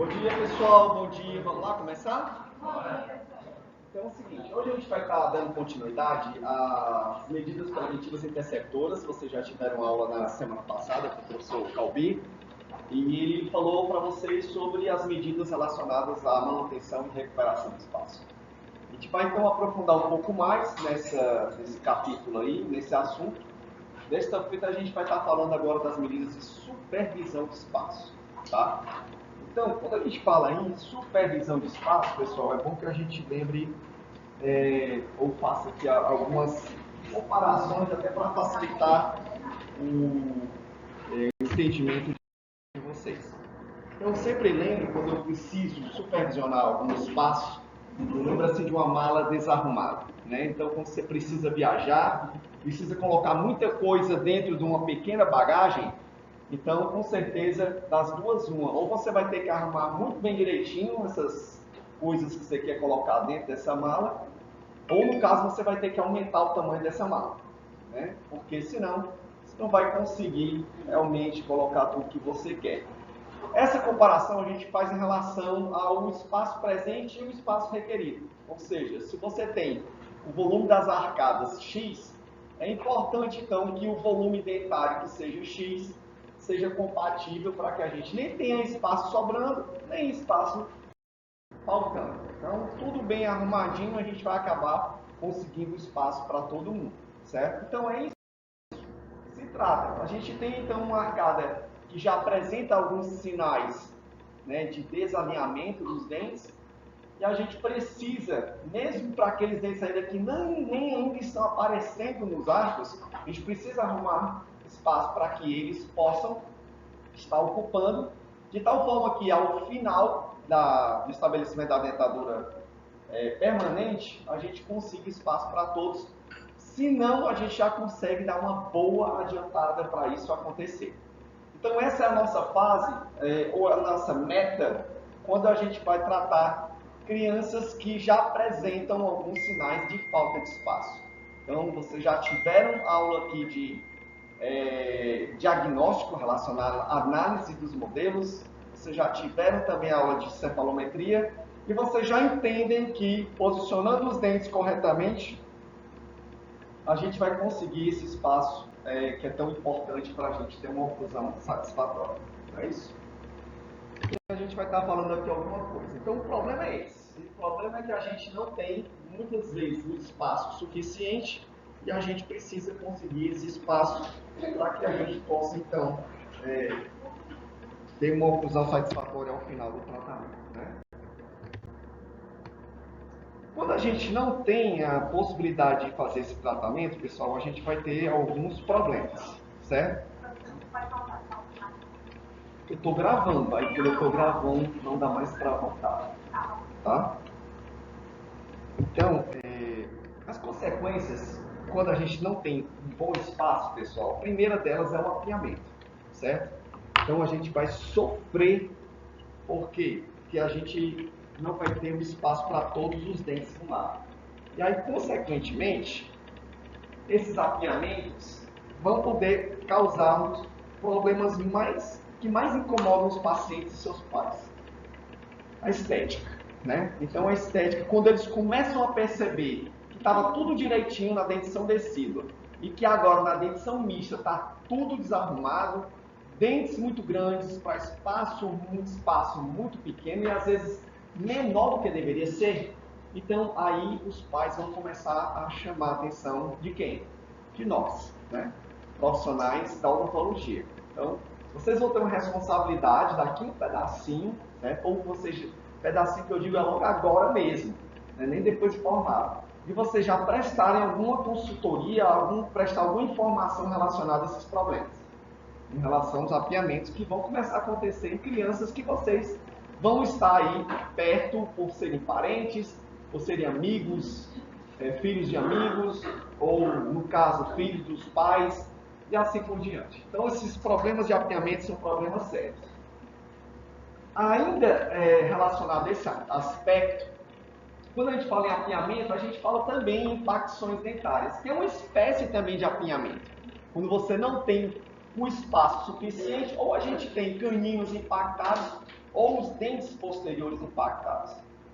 Bom dia, pessoal. Bom dia. Vamos lá começar? Então é o seguinte, hoje a gente vai estar dando continuidade às medidas preventivas interceptoras. Vocês já tiveram aula na semana passada com o professor Calbi e ele falou para vocês sobre as medidas relacionadas à manutenção e recuperação do espaço. A gente vai então aprofundar um pouco mais nesse capítulo aí, nesse assunto. Desta feita a gente vai estar falando agora das medidas de supervisão de espaço, tá? Então, quando a gente fala em supervisão de espaço, pessoal, é bom que a gente lembre ou faça aqui algumas comparações até para facilitar o entendimento de vocês. Então, sempre lembre, quando eu preciso supervisionar algum espaço, eu lembro assim de uma mala desarrumada, né? Então, quando você precisa viajar, precisa colocar muita coisa dentro de uma pequena bagagem, então, com certeza, das duas, uma. Ou você vai ter que arrumar muito bem direitinho essas coisas que você quer colocar dentro dessa mala, ou, no caso, você vai ter que aumentar o tamanho dessa mala, né? Porque, senão, você não vai conseguir realmente colocar tudo que você quer. Essa comparação a gente faz em relação ao espaço presente e o espaço requerido. Ou seja, se você tem o volume das arcadas X, é importante, então, que o volume dentário, que seja X, seja compatível para que a gente nem tenha espaço sobrando, nem espaço faltando. Então, tudo bem arrumadinho, a gente vai acabar conseguindo espaço para todo mundo, certo? Então, é isso que se trata. A gente tem, então, uma arcada que já apresenta alguns sinais, né, de desalinhamento dos dentes, e a gente precisa, mesmo para aqueles dentes ainda que nem ainda estão aparecendo nos arcos, a gente precisa arrumar espaço para que eles possam estar ocupando, de tal forma que ao final do estabelecimento da dentadura permanente, a gente consiga espaço para todos, senão a gente já consegue dar uma boa adiantada para isso acontecer. Então essa é a nossa fase, ou a nossa meta, quando a gente vai tratar crianças que já apresentam alguns sinais de falta de espaço. Então, vocês já tiveram aula aqui de diagnóstico relacionado à análise dos modelos, vocês já tiveram também aula de cefalometria, e vocês já entendem que, posicionando os dentes corretamente, a gente vai conseguir esse espaço que é tão importante para a gente ter uma oclusão satisfatória. Não é isso? A gente vai estar falando aqui alguma coisa. Então, o problema é esse. O problema é que a gente não tem, muitas vezes, o espaço suficiente e a gente precisa conseguir esse espaço para que a gente possa, então, ter uma oclusão satisfatória ao final do tratamento, né? Quando a gente não tem a possibilidade de fazer esse tratamento, pessoal, a gente vai ter alguns problemas, certo? Eu estou gravando, aí quando eu estou gravando não dá mais para voltar, tá? Então, as consequências, quando a gente não tem um bom espaço, pessoal, a primeira delas é o apinhamento, certo? Então a gente vai sofrer, por quê? Porque a gente não vai ter um espaço para todos os dentes no lado. E aí, consequentemente, esses apinhamentos vão poder causar problemas que mais incomodam os pacientes e seus pais. A estética, né? Então a estética, quando eles começam a perceber que estava tudo direitinho na dentição decídua e que agora na dentição mista está tudo desarrumado, dentes muito grandes para espaço muito pequeno e às vezes menor do que deveria ser, então aí os pais vão começar a chamar a atenção de quem? De nós, né? Profissionais da odontologia. Então, vocês vão ter uma responsabilidade daqui um pedacinho, né? Ou vocês, pedacinho que eu digo é logo agora mesmo, né? Nem depois de formado. E vocês já prestarem alguma consultoria, prestar alguma informação relacionada a esses problemas, em relação aos apiamentos que vão começar a acontecer em crianças que vocês vão estar aí perto por serem parentes, por serem amigos, filhos de amigos, ou, no caso, filhos dos pais, e assim por diante. Então, esses problemas de apiamento são problemas sérios. Ainda relacionado a esse aspecto, quando a gente fala em apinhamento, a gente fala também em facções dentárias, que é uma espécie também de apinhamento. Quando você não tem o espaço suficiente, ou a gente tem caninos impactados, ou os dentes posteriores impactados.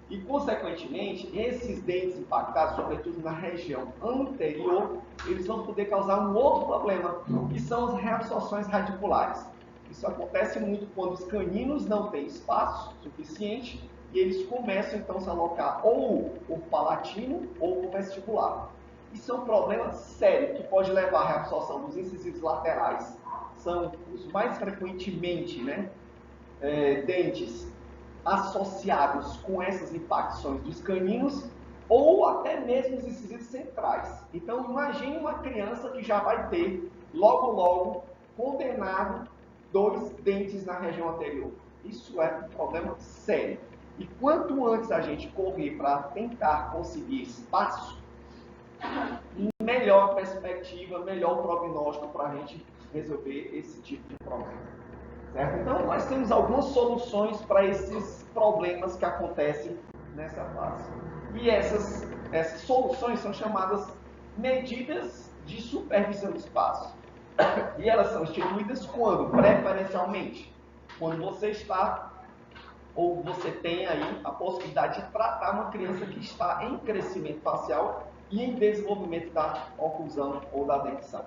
E, consequentemente, esses dentes impactados, sobretudo na região anterior, eles vão poder causar um outro problema, que são as reabsorções radiculares. Isso acontece muito quando os caninos não têm espaço suficiente e eles começam, então, a se alocar ou por palatino ou por vestibular. Isso é um problema sério, que pode levar à reabsorção dos incisivos laterais. São os mais frequentemente, dentes associados com essas impacções dos caninos ou até mesmo os incisivos centrais. Então, imagine uma criança que já vai ter, logo, condenado 2 dentes na região anterior. Isso é um problema sério. E quanto antes a gente correr para tentar conseguir espaço, melhor perspectiva, melhor prognóstico para a gente resolver esse tipo de problema. Certo? Então, nós temos algumas soluções para esses problemas que acontecem nessa fase. E essas soluções são chamadas medidas de supervisão do espaço. E elas são instituídas quando? Preferencialmente, quando você está, ou você tem aí a possibilidade de tratar uma criança que está em crescimento facial e em desenvolvimento da oclusão ou da dentição.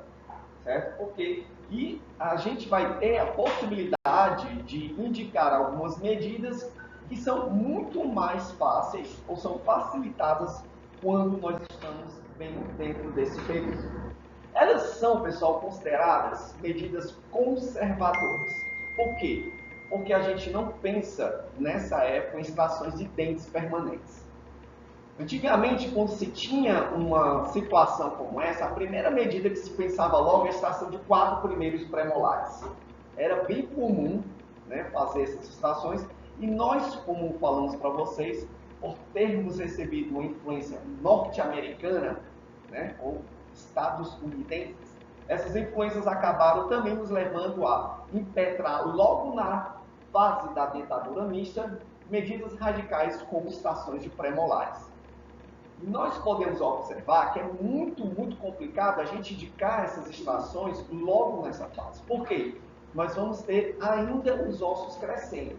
Certo? Porque e a gente vai ter a possibilidade de indicar algumas medidas que são muito mais fáceis ou são facilitadas quando nós estamos bem dentro desse período. Elas são, pessoal, consideradas medidas conservadoras. Por quê? Porque a gente não pensa nessa época em extrações de dentes permanentes. Antigamente, quando se tinha uma situação como essa, a primeira medida que se pensava logo é a extração de 4 primeiros premolares. Era bem comum, fazer essas extrações, e nós, como falamos para vocês, por termos recebido uma influência norte-americana, ou estadunidenses, essas influências acabaram também nos levando a impetrar logo na fase da dentadura mista medidas radicais como extrações de premolares. Nós podemos observar que é muito complicado a gente indicar essas extrações logo nessa fase. Por quê? Nós vamos ter ainda os ossos crescendo.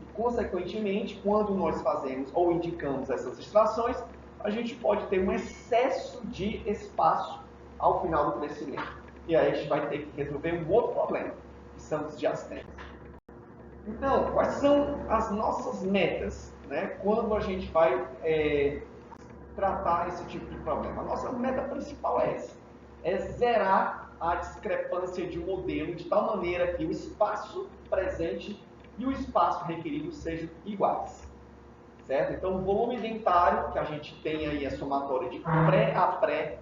E, consequentemente, quando nós fazemos ou indicamos essas extrações, a gente pode ter um excesso de espaço ao final do crescimento. E aí a gente vai ter que resolver um outro problema, que são os diastemas. Então, quais são as nossas metas, quando a gente vai tratar esse tipo de problema? A nossa meta principal é essa, é zerar a discrepância de um modelo de tal maneira que o espaço presente e o espaço requerido sejam iguais, certo? Então, o volume dentário, que a gente tem aí a somatória de pré a pré,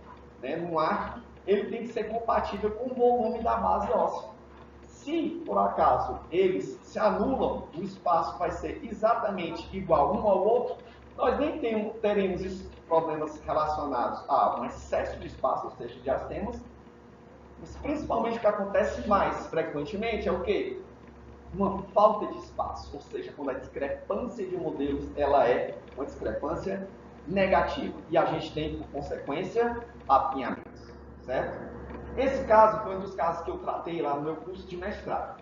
no ar, ele tem que ser compatível com o volume da base óssea. Se, por acaso, eles se anulam, o espaço vai ser exatamente igual um ao outro, nós nem teremos problemas relacionados a um excesso de espaço, ou seja, diastemas, mas principalmente o que acontece mais frequentemente é o quê? Uma falta de espaço, ou seja, quando a discrepância de modelos ela é uma discrepância negativa, e a gente tem, por consequência, apinhamentos, certo? Esse caso foi um dos casos que eu tratei lá no meu curso de mestrado.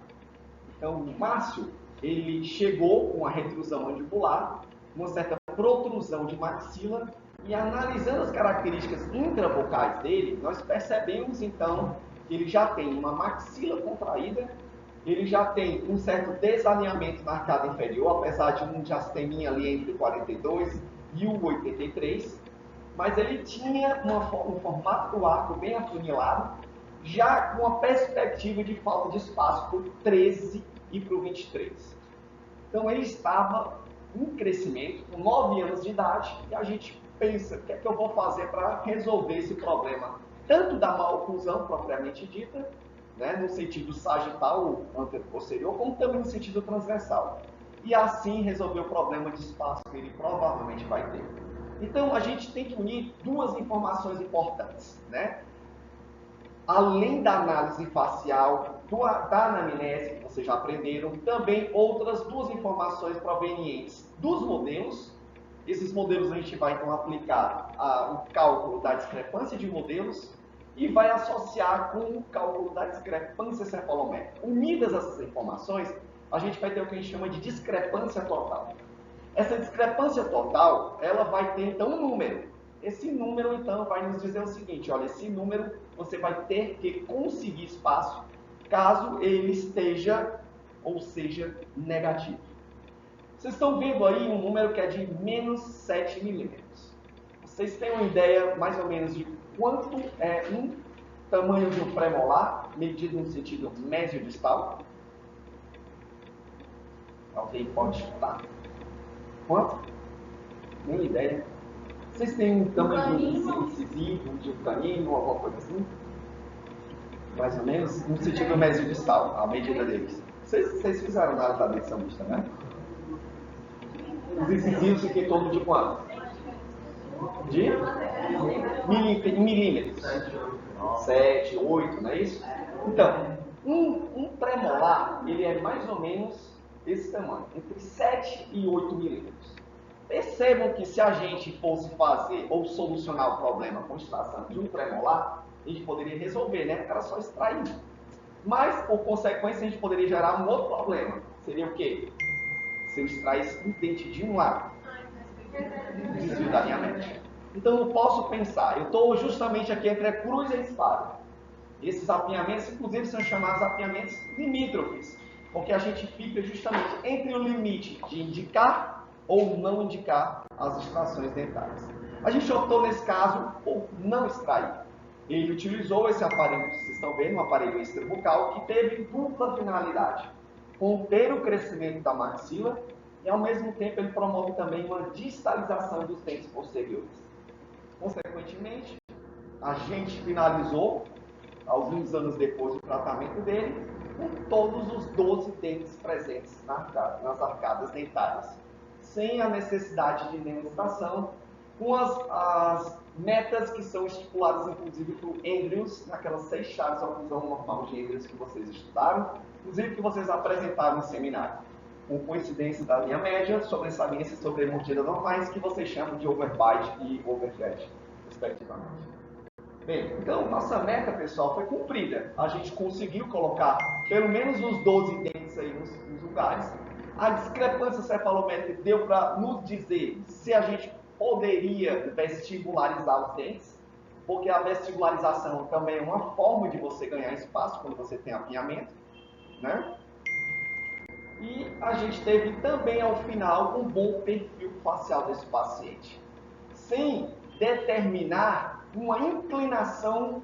Então, o Márcio, ele chegou com a retrusão mandibular, uma certa protrusão de maxila, e analisando as características intravocais dele, nós percebemos, então, que ele já tem uma maxila contraída, ele já tem um certo desalinhamento na arcada inferior, apesar de um diasteminha ali entre o 42 e o 83, mas ele tinha um formato do arco bem afunilado, já com a perspectiva de falta de espaço para o 13 e para o 23. Então ele estava em crescimento, com 9 anos de idade, e a gente pensa, o que é que eu vou fazer para resolver esse problema, tanto da maloclusão propriamente dita, no sentido sagital, anteroposterior, como também no sentido transversal. E assim resolver o problema de espaço que ele provavelmente vai ter. Então, a gente tem que unir 2 informações importantes, Além da análise facial, da anamnese, que vocês já aprenderam, também outras 2 informações provenientes dos modelos. Esses modelos a gente vai, então, aplicar o cálculo da discrepância de modelos e vai associar com o cálculo da discrepância cefalométrica. Unidas essas informações, a gente vai ter o que a gente chama de discrepância total. Essa discrepância total, ela vai ter então um número. Esse número então vai nos dizer o seguinte, olha, esse número você vai ter que conseguir espaço caso ele esteja ou seja negativo. Vocês estão vendo aí um número que é de menos 7 milímetros. Vocês têm uma ideia mais ou menos de quanto é um tamanho de um premolar, medido no sentido mesiodistal? Alguém pode chutar? Quanto? Nem ideia. Vocês têm um tamanho de um incisivo, de um canino, alguma coisa assim? Mais ou menos, no sentido mesiodistal, a medida deles. Vocês fizeram da medição mista, né? Os incisivos ficam em torno de quanto? De milímetros. 7, 8, não é isso? Então, um premolar, ele é mais ou menos esse tamanho, entre 7 e 8 milímetros. Percebam que se a gente fosse fazer ou solucionar o problema com extração de um premolar, a gente poderia resolver, né? Era só extrair. Mas, por consequência, a gente poderia gerar um outro problema. Seria o quê? Se eu extraísse um dente de um lado, desvio da minha mente. Então, eu posso pensar, eu estou justamente aqui entre a cruz e a espada. Esses apinhamentos, inclusive, são chamados apinhamentos limítrofes, porque a gente fica justamente entre o limite de indicar ou não indicar as extrações dentárias. A gente optou, nesse caso, por não extrair. Ele utilizou esse aparelho que vocês estão vendo, um aparelho extrabucal, que teve dupla finalidade: conter o crescimento da maxila e, ao mesmo tempo, ele promove também uma distalização dos dentes posteriores. Consequentemente, a gente finalizou, alguns anos depois do tratamento dele, com todos os 12 dentes presentes nas arcadas dentárias, sem a necessidade de nenhuma extração, com as metas que são estipuladas, inclusive, para o Andrews, naquelas 6 chaves de oclusão normal de Andrews que vocês estudaram, inclusive que vocês apresentaram no seminário, com coincidência da linha média, sobressaliência sobre mordidas normais, que vocês chamam de overbite e overfed, respectivamente. Bem, então, nossa meta, pessoal, foi cumprida. A gente conseguiu colocar pelo menos os 12 dentes aí nos lugares. A discrepância cefalométrica deu para nos dizer se a gente poderia vestibularizar os dentes, porque a vestibularização também é uma forma de você ganhar espaço quando você tem apinhamento, né? E a gente teve também, ao final, um bom perfil facial desse paciente, sem determinar uma inclinação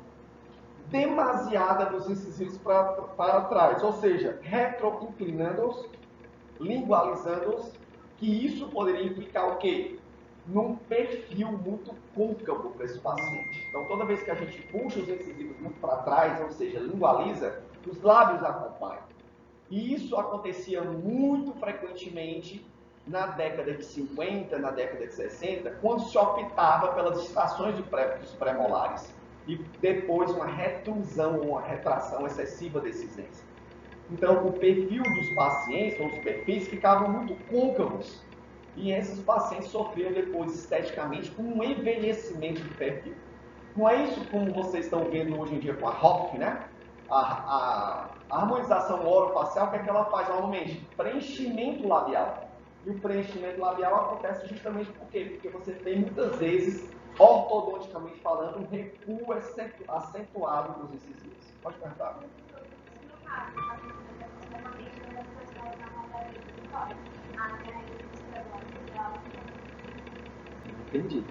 demasiada dos incisivos para trás, ou seja, retroinclinando-os, lingualizando-os, que isso poderia implicar o quê? Num perfil muito côncavo para esse paciente. Então, toda vez que a gente puxa os incisivos muito para trás, ou seja, lingualiza, os lábios acompanham. E isso acontecia muito frequentemente na década de 50, na década de 60, quando se optava pelas extrações dos premolares e depois uma retrusão ou uma retração excessiva desses dentes. Então, o perfil dos pacientes, ou os perfis, ficavam muito côncavos e esses pacientes sofriam depois esteticamente com um envelhecimento do perfil. Não é isso como vocês estão vendo hoje em dia com a HOF, né? A harmonização orofacial, o que é que ela faz normalmente? Preenchimento labial. E o preenchimento labial acontece justamente por quê? Porque você tem muitas vezes, ortodonticamente falando, um recuo acentuado dos incisivos. Pode perguntar. Entendi.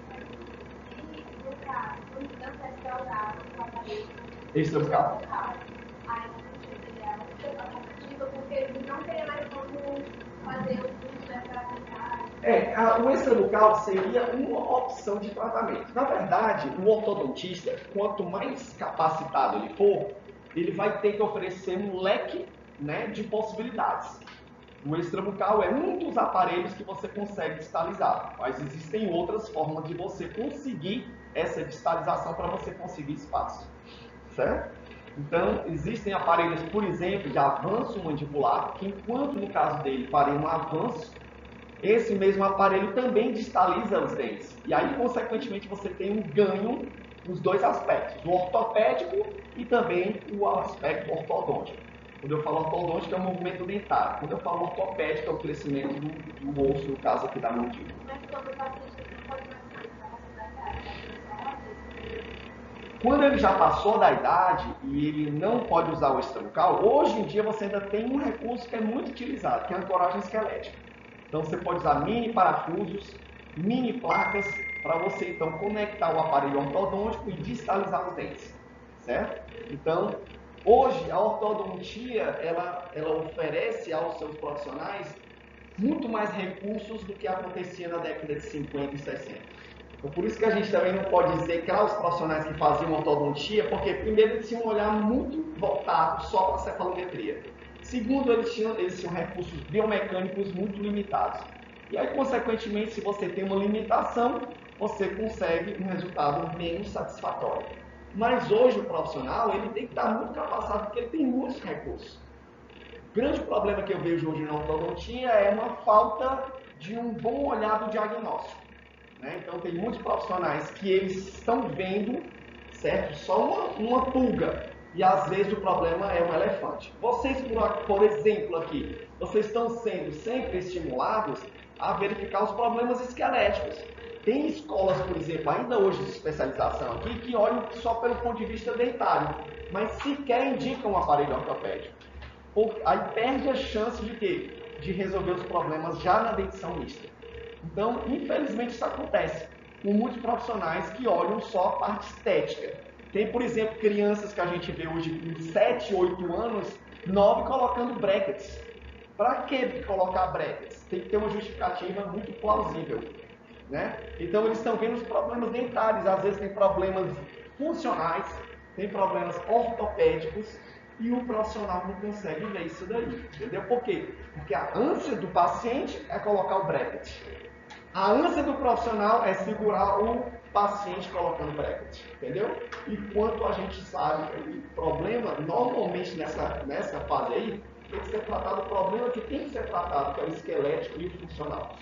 Extrabucal. O extrabucal seria uma opção de tratamento. Na verdade, o ortodontista, quanto mais capacitado ele for, ele vai ter que oferecer um leque, né, de possibilidades. O extrabucal é um dos aparelhos que você consegue distalizar, mas existem outras formas de você conseguir essa distalização para você conseguir espaço, certo? Então, existem aparelhos, por exemplo, de avanço mandibular, que enquanto no caso dele faria um avanço, esse mesmo aparelho também distaliza os dentes. E aí, consequentemente, você tem um ganho os dois aspectos, o ortopédico e também o aspecto ortodôntico. Quando eu falo ortodôntico é o movimento dentário, quando eu falo ortopédico é o crescimento do osso, no caso aqui da mandíbula. Quando ele já passou da idade e ele não pode usar o extrabucal, hoje em dia você ainda tem um recurso que é muito utilizado, que é a ancoragem esquelética. Então você pode usar mini parafusos, mini placas, para você então conectar o aparelho ortodôntico e distalizar os dentes, certo? Então, hoje a ortodontia ela oferece aos seus profissionais muito mais recursos do que acontecia na década de 50 e 60. Então, por isso que a gente também não pode dizer que os profissionais que faziam ortodontia, porque primeiro eles tinham um olhar muito voltado só para a cefalometria. Segundo, eles tinham recursos biomecânicos muito limitados. E aí, consequentemente, se você tem uma limitação, você consegue um resultado menos satisfatório. Mas hoje o profissional ele tem que estar muito capacitado porque ele tem muitos recursos. O grande problema que eu vejo hoje na ortodontia é uma falta de um bom olhar do diagnóstico. Então tem muitos profissionais que eles estão vendo, certo? Só uma pulga. E às vezes o problema é um elefante. Vocês, por exemplo, aqui, vocês estão sendo sempre estimulados a verificar os problemas esqueléticos. Tem escolas, por exemplo, ainda hoje de especialização aqui, que olham só pelo ponto de vista dentário, mas sequer indicam um aparelho ortopédico. Aí perde a chance de quê? De resolver os problemas já na dentição mista. Então, infelizmente, isso acontece com muitos profissionais que olham só a parte estética. Tem, por exemplo, crianças que a gente vê hoje com 7, 8 anos, 9 colocando brackets. Para que colocar brackets? Tem que ter uma justificativa muito plausível. Então, eles estão vendo os problemas dentários, às vezes tem problemas funcionais, tem problemas ortopédicos, e o profissional não consegue ver isso daí. Entendeu? Por quê? Porque a ânsia do paciente é colocar o bracket. A ânsia do profissional é segurar o paciente colocando bracket, entendeu? E quanto a gente sabe, o problema, normalmente nessa fase aí, tem que ser tratado o problema que tem que ser tratado, que é o esquelético e o funcional.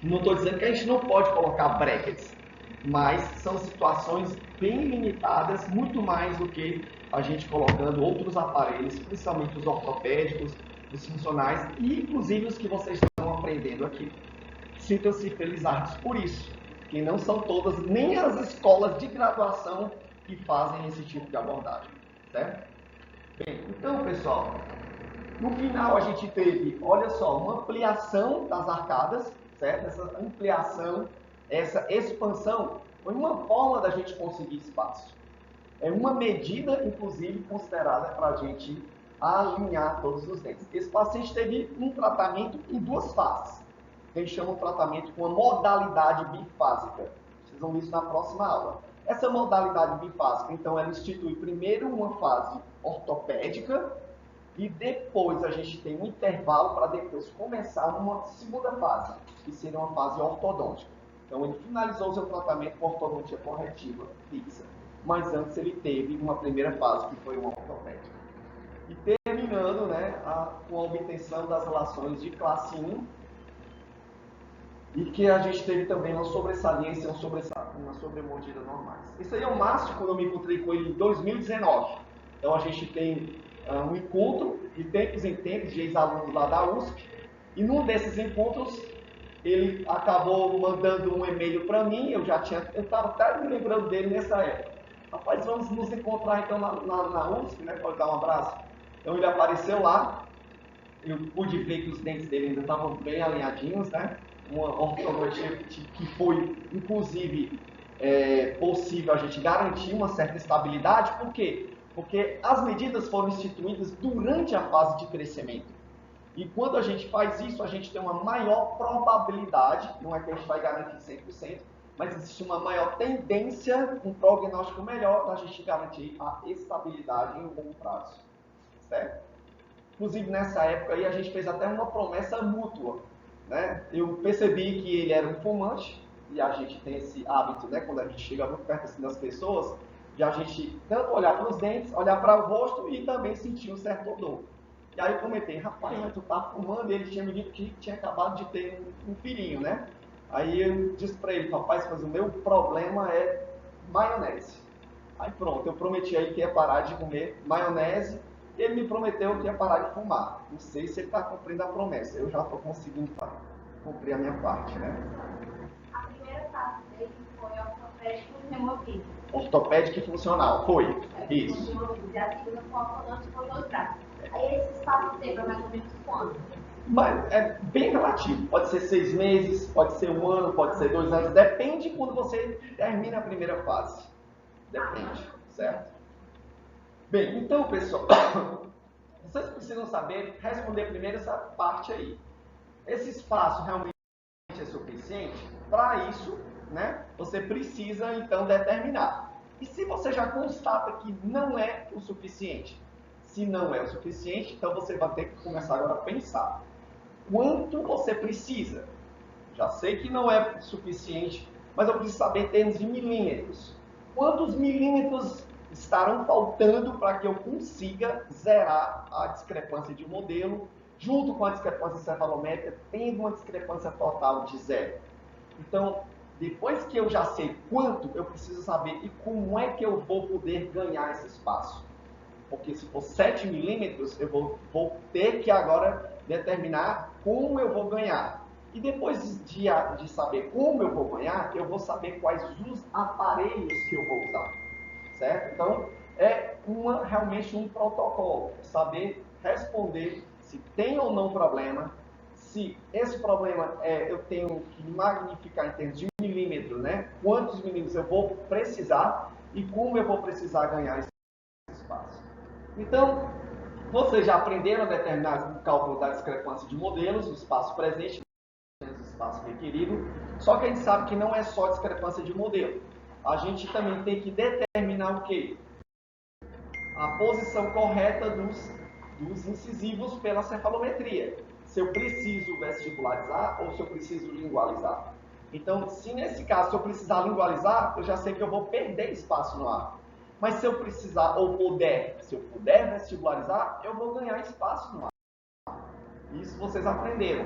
Não estou dizendo que a gente não pode colocar brackets, mas são situações bem limitadas, muito mais do que a gente colocando outros aparelhos, principalmente os ortopédicos, os funcionais e inclusive os que vocês estão aprendendo aqui. Sintam-se felizardos por isso, que não são todas, nem as escolas de graduação que fazem esse tipo de abordagem, certo? Bem, então pessoal, no final a gente teve, olha só, uma ampliação das arcadas, certo? Essa ampliação, essa expansão, foi uma forma da gente conseguir espaço. É uma medida, inclusive, considerada para a gente alinhar todos os dentes. Esse paciente teve um tratamento em duas fases. Eles chamam de tratamento com a modalidade bifásica. Vocês vão ver isso na próxima aula. Essa modalidade bifásica, então, ela institui primeiro uma fase ortopédica e depois a gente tem um intervalo para depois começar uma segunda fase, que seria uma fase ortodôntica. Então, ele finalizou o seu tratamento com ortodontia corretiva fixa, mas antes ele teve uma primeira fase, que foi uma ortopédica. E terminando com a obtenção das relações de classe 1, e que a gente teve também uma sobressalência, uma sobremordida normais. Isso aí é o Márcio, quando eu me encontrei com ele em 2019. Então a gente tem um encontro de tempos em tempos de ex-alunos lá da USP, e num desses encontros ele acabou mandando um e-mail para mim, eu estava até me lembrando dele nessa época. Rapaz, vamos nos encontrar então na USP, pode dar um abraço. Então ele apareceu lá, eu pude ver que os dentes dele ainda estavam bem alinhadinhos, uma ortodontia que foi, inclusive, possível a gente garantir uma certa estabilidade. Por quê? Porque as medidas foram instituídas durante a fase de crescimento. E quando a gente faz isso, a gente tem uma maior probabilidade, não é que a gente vai garantir 100%, mas existe uma maior tendência, um prognóstico melhor, da gente garantir a estabilidade em um longo prazo. Certo? Inclusive, nessa época aí, a gente fez até uma promessa mútua. Eu percebi que ele era um fumante, e a gente tem esse hábito, quando a gente chega muito perto assim, das pessoas, de a gente tanto olhar para os dentes, olhar para o rosto e também sentir um certo odor. E aí eu comentei, rapaz, mas tu tá fumando? E ele tinha me dito que tinha acabado de ter um filhinho, Aí eu disse para ele, rapaz, mas o meu problema é maionese. Aí pronto, eu prometi aí que ia parar de comer maionese, e ele me prometeu que ia parar de fumar. Não sei se ele está cumprindo a promessa, eu já estou conseguindo cumprir a minha parte, né? A primeira fase dele foi ortopédico e removido. Ortopédico e funcional, foi. Isso. E a segunda foi ortodôntica foi dois braços. Aí esse espaço tempo é mais ou menos quanto? Mas é bem relativo. Pode ser 6 meses, pode ser 1 ano, pode ser 2 anos. Depende quando você termina a primeira fase. Depende, certo? Bem, então, pessoal, vocês precisam saber, responder primeiro essa parte aí. Esse espaço realmente é suficiente? Para isso, né, você precisa, então, determinar. E se você já constata que não é o suficiente? Se não é o suficiente, então você vai ter que começar agora a pensar. Quanto você precisa? Já sei que não é suficiente, mas eu preciso saber em termos de milímetros. Quantos milímetros estarão faltando para que eu consiga zerar a discrepância de modelo, junto com a discrepância cefalométrica, tendo uma discrepância total de zero? Então, depois que eu já sei quanto, eu preciso saber e como é que eu vou poder ganhar esse espaço. Porque se for 7 milímetros, eu vou ter que agora determinar como eu vou ganhar. E depois de saber como eu vou ganhar, eu vou saber quais os aparelhos que eu vou usar. Certo? Então, é realmente um protocolo. Saber responder se tem ou não problema, se esse problema eu tenho que magnificar em termos de milímetros, né? Quantos milímetros eu vou precisar e como eu vou precisar ganhar esse espaço. Então, vocês já aprenderam a determinar o cálculo da discrepância de modelos, o espaço presente, o espaço requerido, só que a gente sabe que não é só discrepância de modelo. A gente também tem que determinar o quê? A posição correta dos incisivos pela cefalometria. Se eu preciso vestibularizar ou se eu preciso lingualizar. Então, se nesse caso, se eu precisar lingualizar, eu já sei que eu vou perder espaço no ar. Mas se eu precisar ou puder, se eu puder vestibularizar, eu vou ganhar espaço no ar. Isso vocês aprenderam.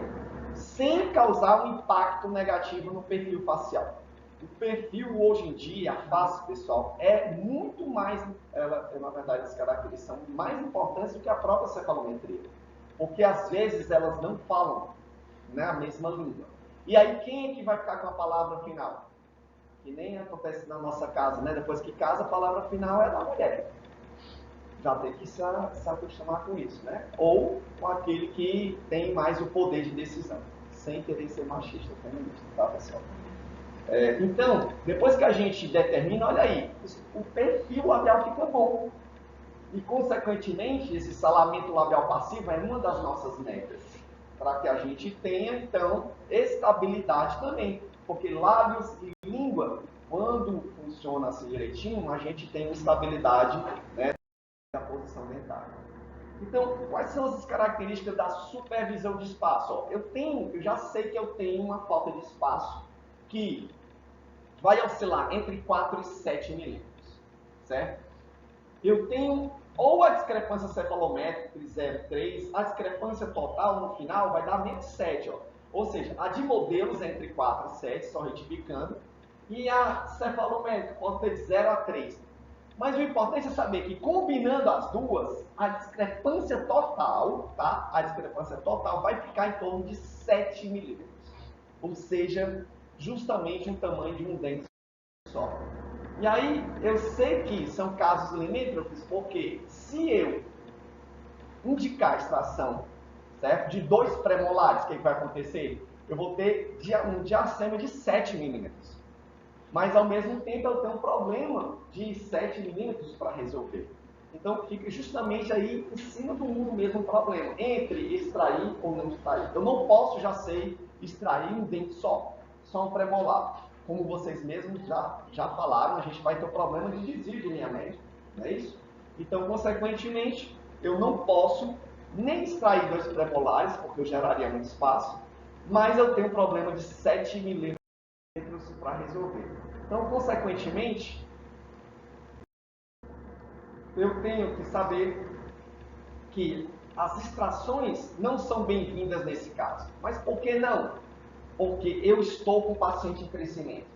Sem causar um impacto negativo no perfil facial. O perfil hoje em dia, a face, pessoal, é muito mais, na verdade, as características são mais importantes do que a própria cefalometria. Porque às vezes elas não falam, né, a mesma língua. E aí quem é que vai ficar com a palavra final? Que nem acontece na nossa casa, né? Depois que casa, a palavra final é da mulher. Já tem que se acostumar com isso, né? Ou com aquele que tem mais o poder de decisão, sem querer ser machista, feminista, tá, pessoal? Então, depois que a gente determina, olha aí, o perfil labial fica bom. E, consequentemente, esse salamento labial passivo é uma das nossas metas. Para que a gente tenha, então, estabilidade também. Porque lábios e língua, quando funciona assim direitinho, a gente tem estabilidade, né, da posição dentária. Então, quais são as características da supervisão de espaço? Eu já sei que eu tenho uma falta de espaço que vai oscilar entre 4 e 7 milímetros, certo? Eu tenho ou a discrepância cefalométrica de 0,3, a discrepância total no final vai dar menos 7, ó. Ou seja, a de modelos é entre 4 e 7, só retificando, e a cefalométrica pode ter de 0 a 3. Mas o importante é saber que, combinando as duas, a discrepância total, tá? A discrepância total vai ficar em torno de 7 milímetros. Ou seja, justamente o tamanho de um dente só. E aí, eu sei que são casos limítrofes, porque se eu indicar a extração, certo, de 2 premolares, o que vai acontecer? Eu vou ter um diastema de 7 milímetros. Mas, ao mesmo tempo, eu tenho um problema de 7 milímetros para resolver. Então, fica justamente aí em cima do muro mesmo o problema, entre extrair ou não extrair. Eu não posso, já sei, extrair um dente só um premolar. Como vocês mesmos já falaram, a gente vai ter o problema de desvio de linha média, não é isso? Então, consequentemente, eu não posso nem extrair 2 premolares, porque eu geraria muito espaço, mas eu tenho um problema de 7 milímetros para resolver. Então, consequentemente, eu tenho que saber que as extrações não são bem-vindas nesse caso. Mas por que não? Porque eu estou com o paciente em crescimento.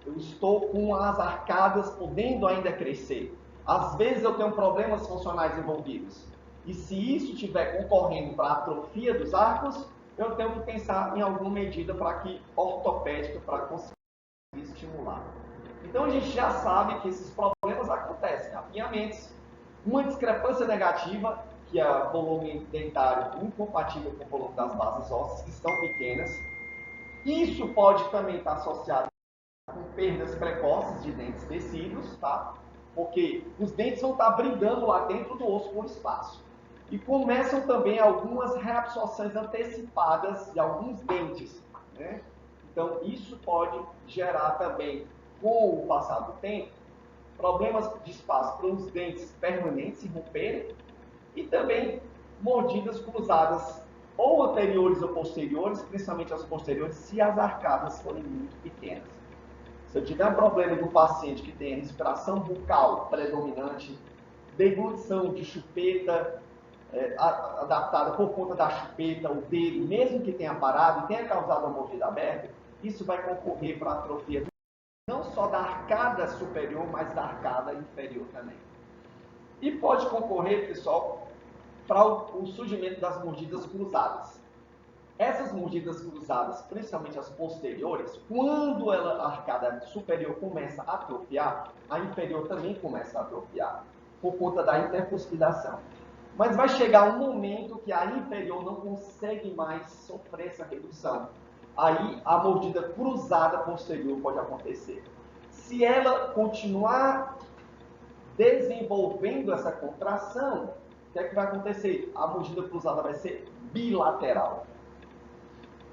eu estou com as arcadas podendo ainda crescer. Às vezes eu tenho problemas funcionais envolvidos. E se isso estiver concorrendo para a atrofia dos arcos, eu tenho que pensar em alguma medida para que ortopédica para conseguir estimular. Então a gente já sabe que esses problemas acontecem, apinhamentos, uma discrepância negativa, que é o volume dentário incompatível com o volume das bases ósseas, que estão pequenas. Isso pode também estar associado com perdas precoces de dentes tecidos, tá? Porque os dentes vão estar brigando lá dentro do osso por espaço. E começam também algumas reabsorções antecipadas de alguns dentes, né? Então, isso pode gerar também, com o passar do tempo, problemas de espaço para os dentes permanentes se romperem e também mordidas cruzadas, ou anteriores ou posteriores, principalmente as posteriores, se as arcadas forem muito pequenas. Se eu tiver um problema do paciente que tem respiração bucal predominante, deglutição de chupeta, adaptada por conta da chupeta, o dedo, mesmo que tenha parado e tenha causado a mordida aberta, isso vai concorrer para a atrofia não só da arcada superior, mas da arcada inferior também. E pode concorrer, pessoal, para o surgimento das mordidas cruzadas. Essas mordidas cruzadas, principalmente as posteriores, quando a arcada superior começa a atrofiar, a inferior também começa a atrofiar, por conta da intercuspidação. Mas vai chegar um momento que a inferior não consegue mais sofrer essa redução. Aí a mordida cruzada posterior pode acontecer. Se ela continuar desenvolvendo essa contração, o que é que vai acontecer? A mordida cruzada vai ser bilateral.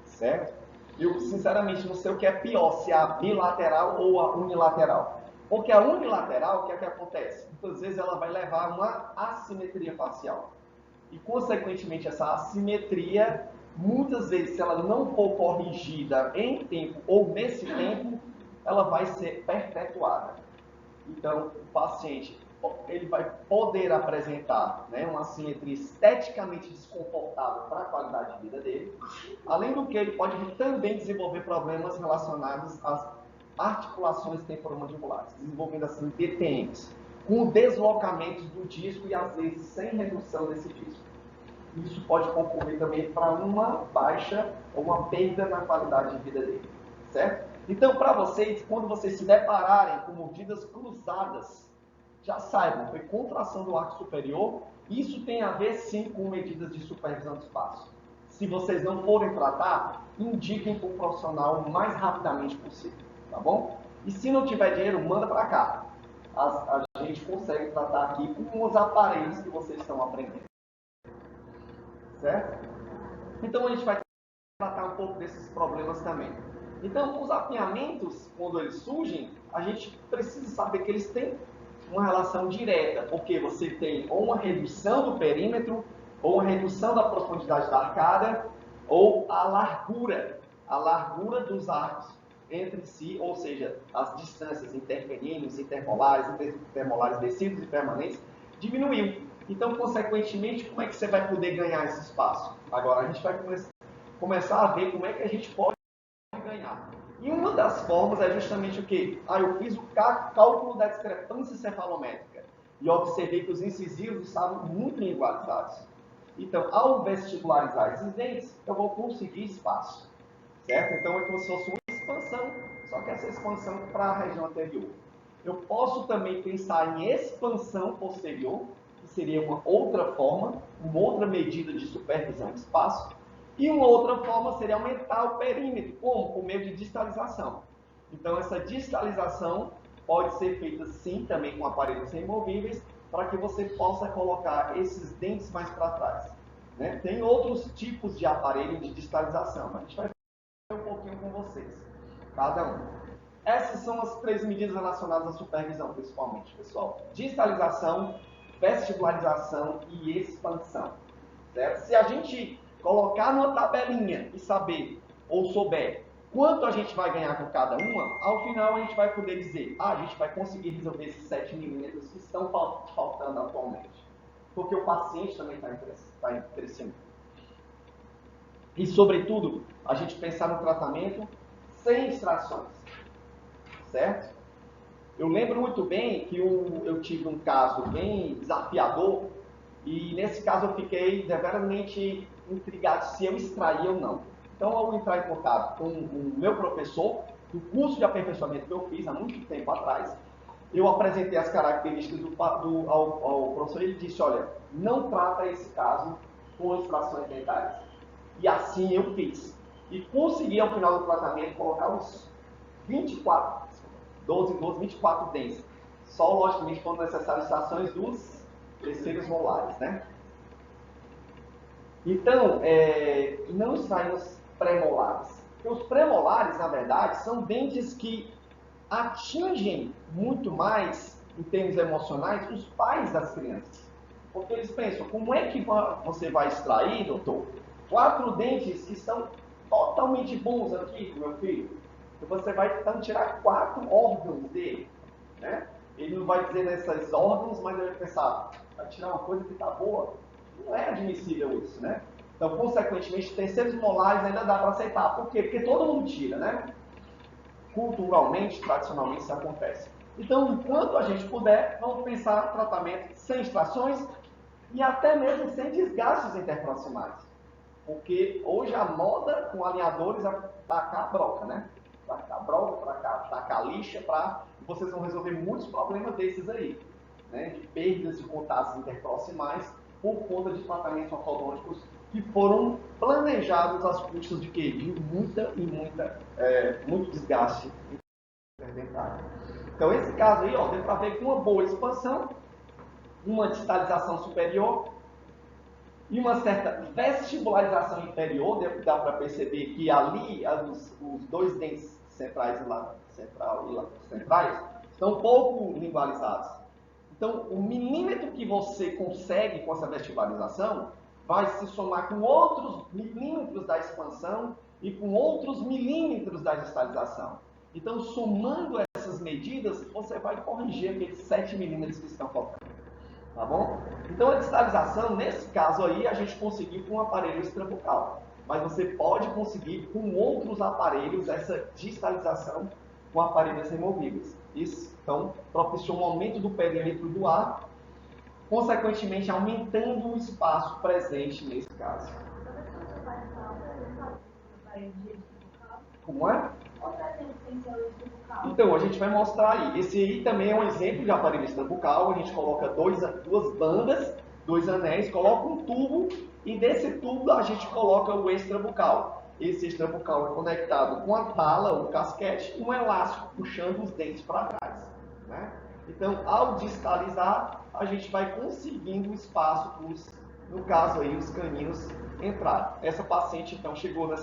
Certo? Eu, sinceramente, não sei o que é pior, se é a bilateral ou a unilateral. Porque a unilateral, o que é que acontece? Muitas vezes ela vai levar a uma assimetria facial. E, consequentemente, essa assimetria, muitas vezes, se ela não for corrigida em tempo ou nesse tempo, ela vai ser perpetuada. Então, o paciente ele vai poder apresentar, né, uma assimetria esteticamente desconfortável para a qualidade de vida dele, além do que ele pode também desenvolver problemas relacionados às articulações temporomandibulares, desenvolvendo assim DTMs, com deslocamentos do disco e às vezes sem redução desse disco. Isso pode concorrer também para uma baixa ou uma perda na qualidade de vida dele, certo? Então, para vocês, quando vocês se depararem com mordidas cruzadas, já saibam, foi contração do arco superior, isso tem a ver sim com medidas de supervisão de espaço. Se vocês não forem tratar, indiquem para o profissional o mais rapidamente possível, tá bom? E se não tiver dinheiro, manda para cá. A gente consegue tratar aqui com os aparelhos que vocês estão aprendendo. Certo? Então a gente vai tratar um pouco desses problemas também. Então, os apinhamentos, quando eles surgem, a gente precisa saber que eles têm uma relação direta, porque você tem ou uma redução do perímetro, ou uma redução da profundidade da arcada, ou a largura dos arcos entre si, ou seja, as distâncias interpenianos, intermolares descidos e permanentes, diminuiu. Então, consequentemente, como é que você vai poder ganhar esse espaço? Agora, a gente vai começar a ver como é que a gente pode ganhar. E uma das formas é justamente o quê? Eu fiz o cálculo da discrepância cefalométrica e observei que os incisivos estavam muito igualizados. Então, ao vestibularizar esses dentes, eu vou conseguir espaço. Certo? Então, é como se fosse uma expansão, só que essa expansão para a região anterior. Eu posso também pensar em expansão posterior, que seria uma outra forma, uma outra medida de supervisão de espaço. E uma outra forma seria aumentar o perímetro, como? Por meio de distalização. Então, essa distalização pode ser feita sim também com aparelhos removíveis, para que você possa colocar esses dentes mais para trás. Né? Tem outros tipos de aparelho de distalização, mas a gente vai fazer um pouquinho com vocês, cada um. Essas são as 3 medidas relacionadas à supervisão, principalmente, pessoal. Distalização, vestibularização e expansão. Certo? Se a gente colocar numa tabelinha e saber, ou souber, quanto a gente vai ganhar com cada uma, ao final a gente vai poder dizer, a gente vai conseguir resolver esses 7 milímetros que estão faltando atualmente. Porque o paciente também está em crescimento. E, sobretudo, a gente pensar no tratamento sem extrações. certo? Eu lembro muito bem que eu tive um caso bem desafiador e nesse caso eu fiquei deveramente intrigado se eu extraía ou não. Então, ao entrar em contato com o meu professor do curso de aperfeiçoamento que eu fiz há muito tempo atrás, eu apresentei as características ao professor e ele disse, olha, não trata esse caso com extrações dentárias. E assim eu fiz. E consegui, ao final do tratamento, colocar os 24 dentes. Só, logicamente, quando necessário, extrações dos terceiros molares, né? Então, não extraímos pré-molares. Porque os pré-molares, na verdade, são dentes que atingem muito mais, em termos emocionais, os pais das crianças. Porque eles pensam, como é que você vai extrair, doutor, 4 dentes que estão totalmente bons aqui, meu filho? Então você vai então tirar 4 órgãos dele, né? Ele não vai dizer nesses órgãos, mas ele vai pensar, vai tirar uma coisa que está boa. Não é admissível isso, né? Então, consequentemente, terceiros molares ainda dá para aceitar. Por quê? Porque todo mundo tira, né? Culturalmente, tradicionalmente, isso acontece. Então, enquanto a gente puder, vamos pensar tratamento sem extrações e até mesmo sem desgastes interproximais. Porque hoje a moda com alinhadores é tacar a broca, né? Tacar a broca, tacar a lixa, vocês vão resolver muitos problemas desses aí, né? De perdas de contatos interproximais por conta de tratamentos ortodônticos que foram planejados às custas de quê? De muito desgaste interdentário. Então, esse caso aí, ó, deu para ver com uma boa expansão, uma distalização superior e uma certa vestibularização inferior. Dá para perceber que ali os 2 dentes centrais estão um pouco lingualizados. Então, o milímetro que você consegue com essa vestibularização vai se somar com outros milímetros da expansão e com outros milímetros da distalização. Então, somando essas medidas, você vai corrigir aqueles 7 milímetros que estão faltando. Tá bom? Então, a distalização, nesse caso aí, a gente conseguiu com um aparelho extrabucal. Mas você pode conseguir com outros aparelhos essa distalização com aparelhos removíveis. Isso, então, proporciona um aumento do perímetro do ar, consequentemente aumentando o espaço presente nesse caso. Como é? Então, a gente vai mostrar aí. Esse aí também é um exemplo de aparelho extrabucal. A gente coloca duas bandas, 2 anéis, coloca um tubo e desse tubo a gente coloca o extrabucal. Esse extrabucal é conectado com a tala, o casquete, e um elástico puxando os dentes para trás, né? Então, ao distalizar, a gente vai conseguindo espaço para, no caso aí, os caninos entrarem. Essa paciente, então, chegou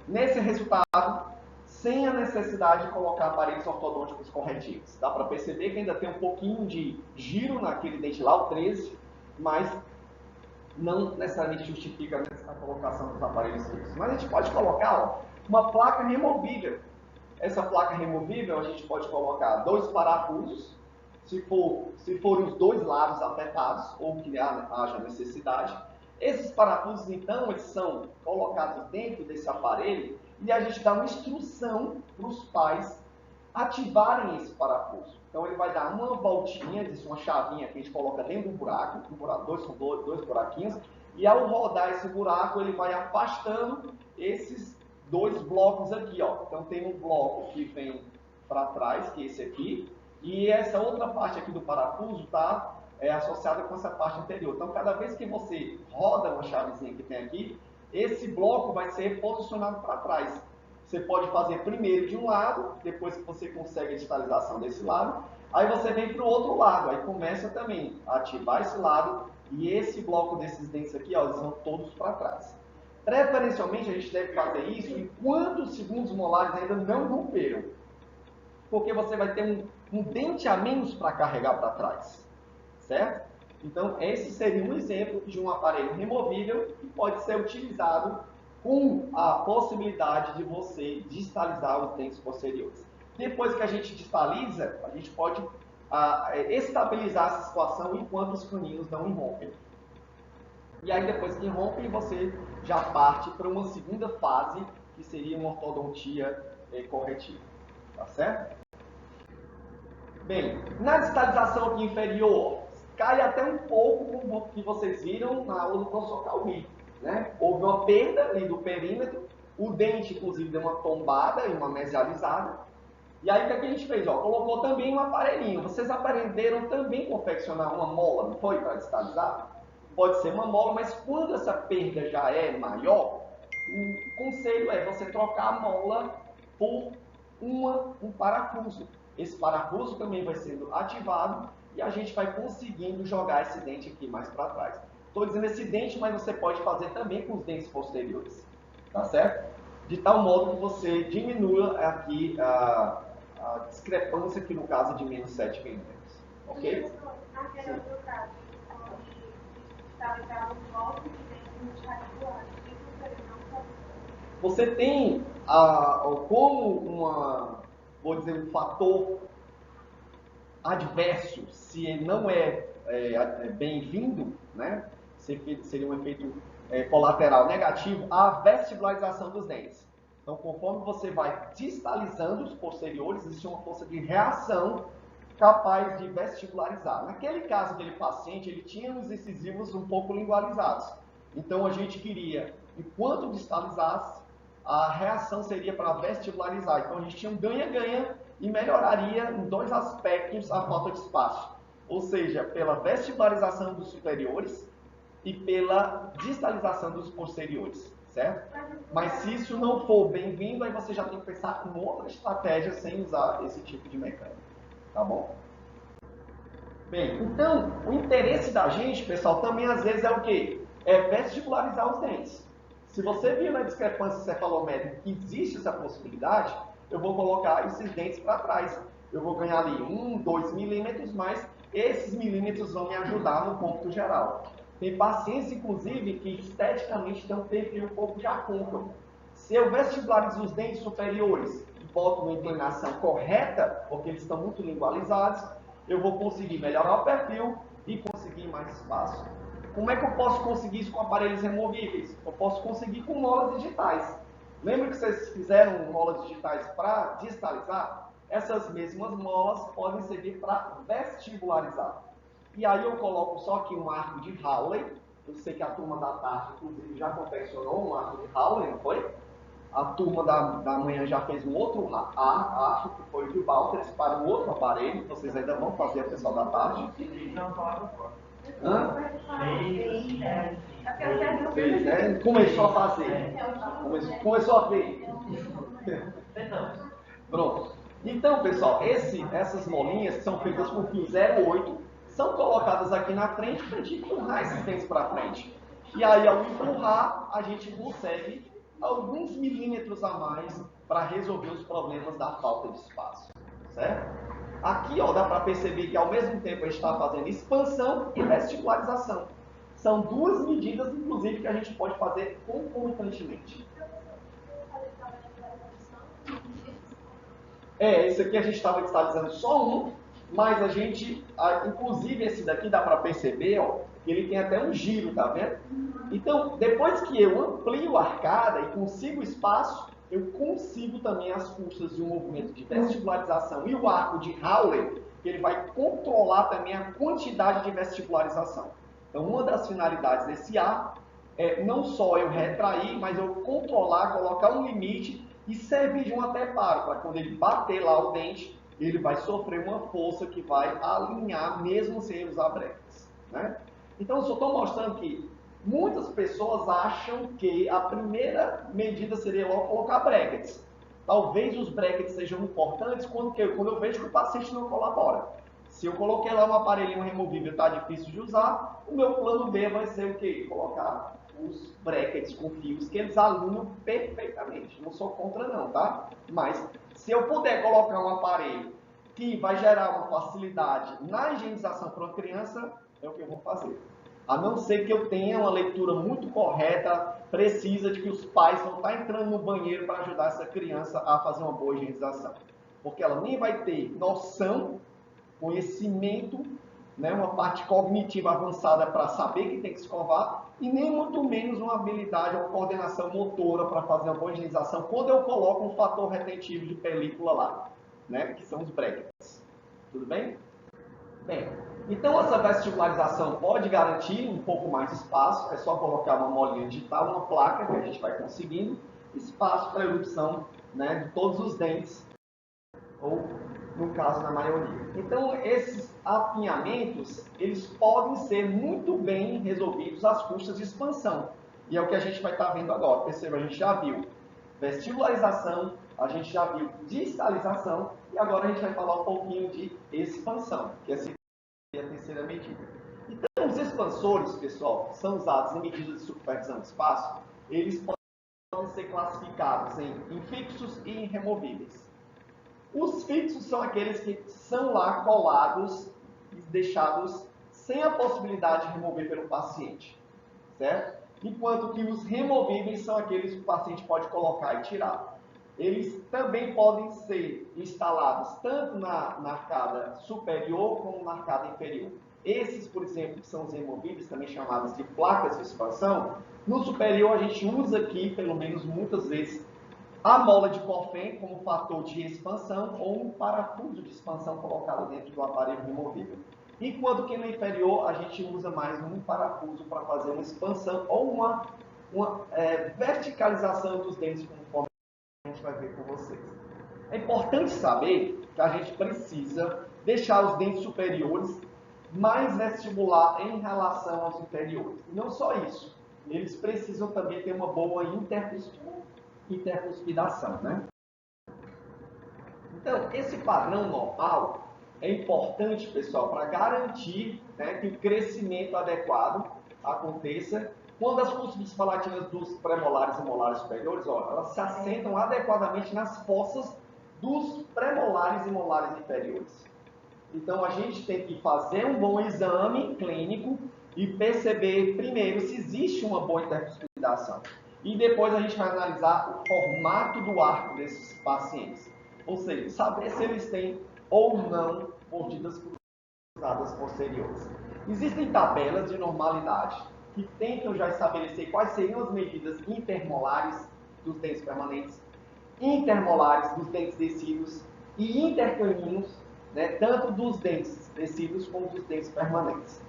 nesse resultado sem a necessidade de colocar aparelhos ortodônticos corretivos. Dá para perceber que ainda tem um pouquinho de giro naquele dente lá, o 13, mas não necessariamente justifica a colocação dos aparelhos fixos. Mas a gente pode colocar, ó, uma placa removível. Essa placa removível a gente pode colocar 2 parafusos, se forem os 2 lados afetados ou que haja necessidade. Esses parafusos, então, eles são colocados dentro desse aparelho e a gente dá uma instrução para os pais ativarem esse parafuso. Então, ele vai dar uma voltinha, existe uma chavinha que a gente coloca dentro do buraco, dois buraquinhos, e ao rodar esse buraco, ele vai afastando esses 2 blocos aqui, ó. Então, tem um bloco que vem para trás, que é esse aqui, e essa outra parte aqui do parafuso está associada com essa parte anterior. Então, cada vez que você roda uma chavezinha que tem aqui, esse bloco vai ser posicionado para trás. Você pode fazer primeiro de um lado, depois que você consegue a digitalização desse lado, aí você vem para o outro lado, aí começa também a ativar esse lado, e esse bloco desses dentes aqui, ó, eles vão todos para trás. Preferencialmente, a gente deve fazer isso enquanto os segundos molares ainda não romperam, porque você vai ter um dente a menos para carregar para trás, certo? Então, esse seria um exemplo de um aparelho removível que pode ser utilizado com a possibilidade de você distalizar os dentes posteriores. Depois que a gente distaliza, a gente pode estabilizar essa situação enquanto os caninos não irrompem. E aí, depois que irrompem, você já parte para uma segunda fase, que seria uma ortodontia corretiva. Tá certo? Bem, na distalização aqui inferior, cai até um pouco como o que vocês viram na aula do professor Calvi, né? Houve uma perda ali do perímetro, o dente, inclusive, deu uma tombada e uma mesializada. E aí, o que a gente fez? Ó, colocou também um aparelhinho. Vocês aprenderam também a confeccionar uma mola, não foi? Para distalizar? Pode ser uma mola, mas quando essa perda já é maior, o conselho é você trocar a mola por um parafuso. Esse parafuso também vai sendo ativado e a gente vai conseguindo jogar esse dente aqui mais para trás. Estou dizendo esse dente, mas você pode fazer também com os dentes posteriores, tá certo? De tal modo que você diminua aqui a discrepância, que no caso é de menos 7 milímetros. Ok? Naquele outro caso, estava um bloco de dente radicular. Você tem como vou dizer, um fator adverso, se ele não é bem-vindo, né? Seria um efeito colateral negativo, a vestibularização dos dentes. Então, conforme você vai distalizando os posteriores, existe uma força de reação capaz de vestibularizar. Naquele caso daquele paciente, ele tinha os incisivos um pouco lingualizados. Então, a gente queria, enquanto distalizasse, a reação seria para vestibularizar. Então, a gente tinha um ganha-ganha e melhoraria em dois aspectos a falta de espaço. Ou seja, pela vestibularização dos superiores e pela distalização dos posteriores, certo? Mas se isso não for bem-vindo, aí você já tem que pensar em outra estratégia sem usar esse tipo de mecânica, tá bom? Bem, então, o interesse da gente, pessoal, também às vezes é o quê? É vestibularizar os dentes. Se você viu na discrepância cefalométrica que existe essa possibilidade, eu vou colocar esses dentes para trás. Eu vou ganhar ali 1, 2 milímetros, mas esses milímetros vão me ajudar no ponto geral. Tem pacientes, inclusive, que esteticamente têm um perfil um pouco já côncavo. Se eu vestibularizo os dentes superiores e boto uma inclinação correta, porque eles estão muito lingualizados, eu vou conseguir melhorar o perfil e conseguir mais espaço. Como é que eu posso conseguir isso com aparelhos removíveis? Eu posso conseguir com molas digitais. Lembra que vocês fizeram molas digitais para distalizar? Essas mesmas molas podem servir para vestibularizar. E aí eu coloco só aqui um arco de Hawley. Eu sei que a turma da tarde, inclusive, já confeccionou um arco de Hawley, não foi? A turma da manhã já fez um outro arco, que foi o de Walters, para um outro aparelho. Vocês ainda vão fazer, pessoal da tarde? Hã? Fez, né? Começou a fazer. Começou a ver. Pronto. Então, pessoal, essas molinhas que são feitas com fio 0,8 são colocadas aqui na frente para a gente empurrar esses dentes para frente. E aí, ao empurrar, a gente consegue alguns milímetros a mais para resolver os problemas da falta de espaço. Certo? Aqui, ó, dá para perceber que ao mesmo tempo a gente está fazendo expansão e vestibularização. São duas medidas, inclusive, que a gente pode fazer concomitantemente. Esse aqui a gente estava distalizando só um, mas a gente, inclusive esse daqui dá para perceber, ó, que ele tem até um giro, tá vendo? Então, depois que eu amplio a arcada e consigo espaço, eu consigo também as custas de um movimento de vestibularização e o arco de Hawley, que ele vai controlar também a quantidade de vestibularização. Então, uma das finalidades desse arco é não só eu retrair, mas eu controlar, colocar um limite e servir de um anteparo, para quando ele bater lá o dente, ele vai sofrer uma força que vai alinhar, mesmo sem usar brackets, né? Então, eu só estou mostrando que muitas pessoas acham que a primeira medida seria logo colocar brackets. Talvez os brackets sejam importantes quando eu vejo que o paciente não colabora. Se eu coloquei lá um aparelhinho removível e está difícil de usar, o meu plano B vai ser o quê? Colocar os brackets com fios que eles alinham perfeitamente. Não sou contra não, tá? Mas se eu puder colocar um aparelho que vai gerar uma facilidade na higienização para uma criança, é o que eu vou fazer. A não ser que eu tenha uma leitura muito correta, precisa de que os pais vão estar entrando no banheiro para ajudar essa criança a fazer uma boa higienização. Porque ela nem vai ter noção, conhecimento, né, uma parte cognitiva avançada para saber que tem que escovar, e nem muito menos uma habilidade, uma coordenação motora para fazer uma boa higienização, quando eu coloco um fator retentivo de película lá, né, que são os brackets. Tudo bem? Bem, então essa vestibularização pode garantir um pouco mais de espaço, é só colocar uma molinha digital, uma placa que a gente vai conseguindo, espaço para erupção, né, de todos os dentes, ou no caso na maioria. Então esses apinhamentos, eles podem ser muito bem resolvidos às custas de expansão, e é o que a gente vai estar vendo agora. Perceba, a gente já viu vestibularização, a gente já viu distalização, e agora a gente vai falar um pouquinho de expansão, que é a terceira medida. Então, os expansores, pessoal, que são usados em medidas de supervisão de espaço, eles podem ser classificados em fixos e em removíveis. Os fixos são aqueles que são lá colados e deixados sem a possibilidade de remover pelo paciente, certo? Enquanto que os removíveis são aqueles que o paciente pode colocar e tirar. Eles também podem ser instalados tanto na arcada superior como na arcada inferior. Esses, por exemplo, que são os removíveis, também chamados de placas de expansão, no superior a gente usa aqui, pelo menos muitas vezes, a mola de Corfen como fator de expansão ou um parafuso de expansão colocado dentro do aparelho removível. Enquanto que no inferior a gente usa mais um parafuso para fazer uma expansão ou uma verticalização dos dentes, conforme a gente vai ver com vocês. É importante saber que a gente precisa deixar os dentes superiores mais vestibular em relação aos inferiores. E não só isso, eles precisam também ter uma boa intercuspidação, né? Então, esse padrão normal é importante, pessoal, para garantir, né, que o crescimento adequado aconteça quando as cúspides palatinas dos premolares e molares superiores, ó, elas se assentam adequadamente nas fossas dos premolares e molares inferiores. Então, a gente tem que fazer um bom exame clínico e perceber primeiro se existe uma boa intercuspidação. E depois a gente vai analisar o formato do arco desses pacientes. Ou seja, saber se eles têm ou não mordidas cruzadas posteriores. Existem tabelas de normalidade que tentam já estabelecer quais seriam as medidas intermolares dos dentes permanentes, intermolares dos dentes descidos e intercaninos, né, tanto dos dentes descidos como dos dentes permanentes.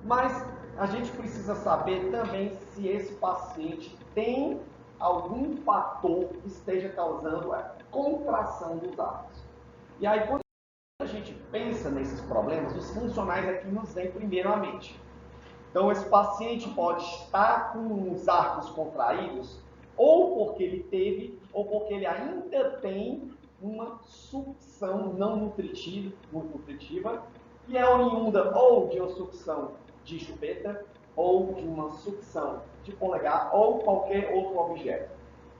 Mas a gente precisa saber também se esse paciente tem algum fator que esteja causando a contração dos arcos. E aí, quando a gente pensa nesses problemas, os funcionais aqui nos vêm primeiro à mente. Então, esse paciente pode estar com os arcos contraídos, ou porque ele teve, ou porque ele ainda tem uma sucção não nutritiva, que é oriunda ou de uma sucção de chupeta, ou de uma sucção de polegar, ou qualquer outro objeto.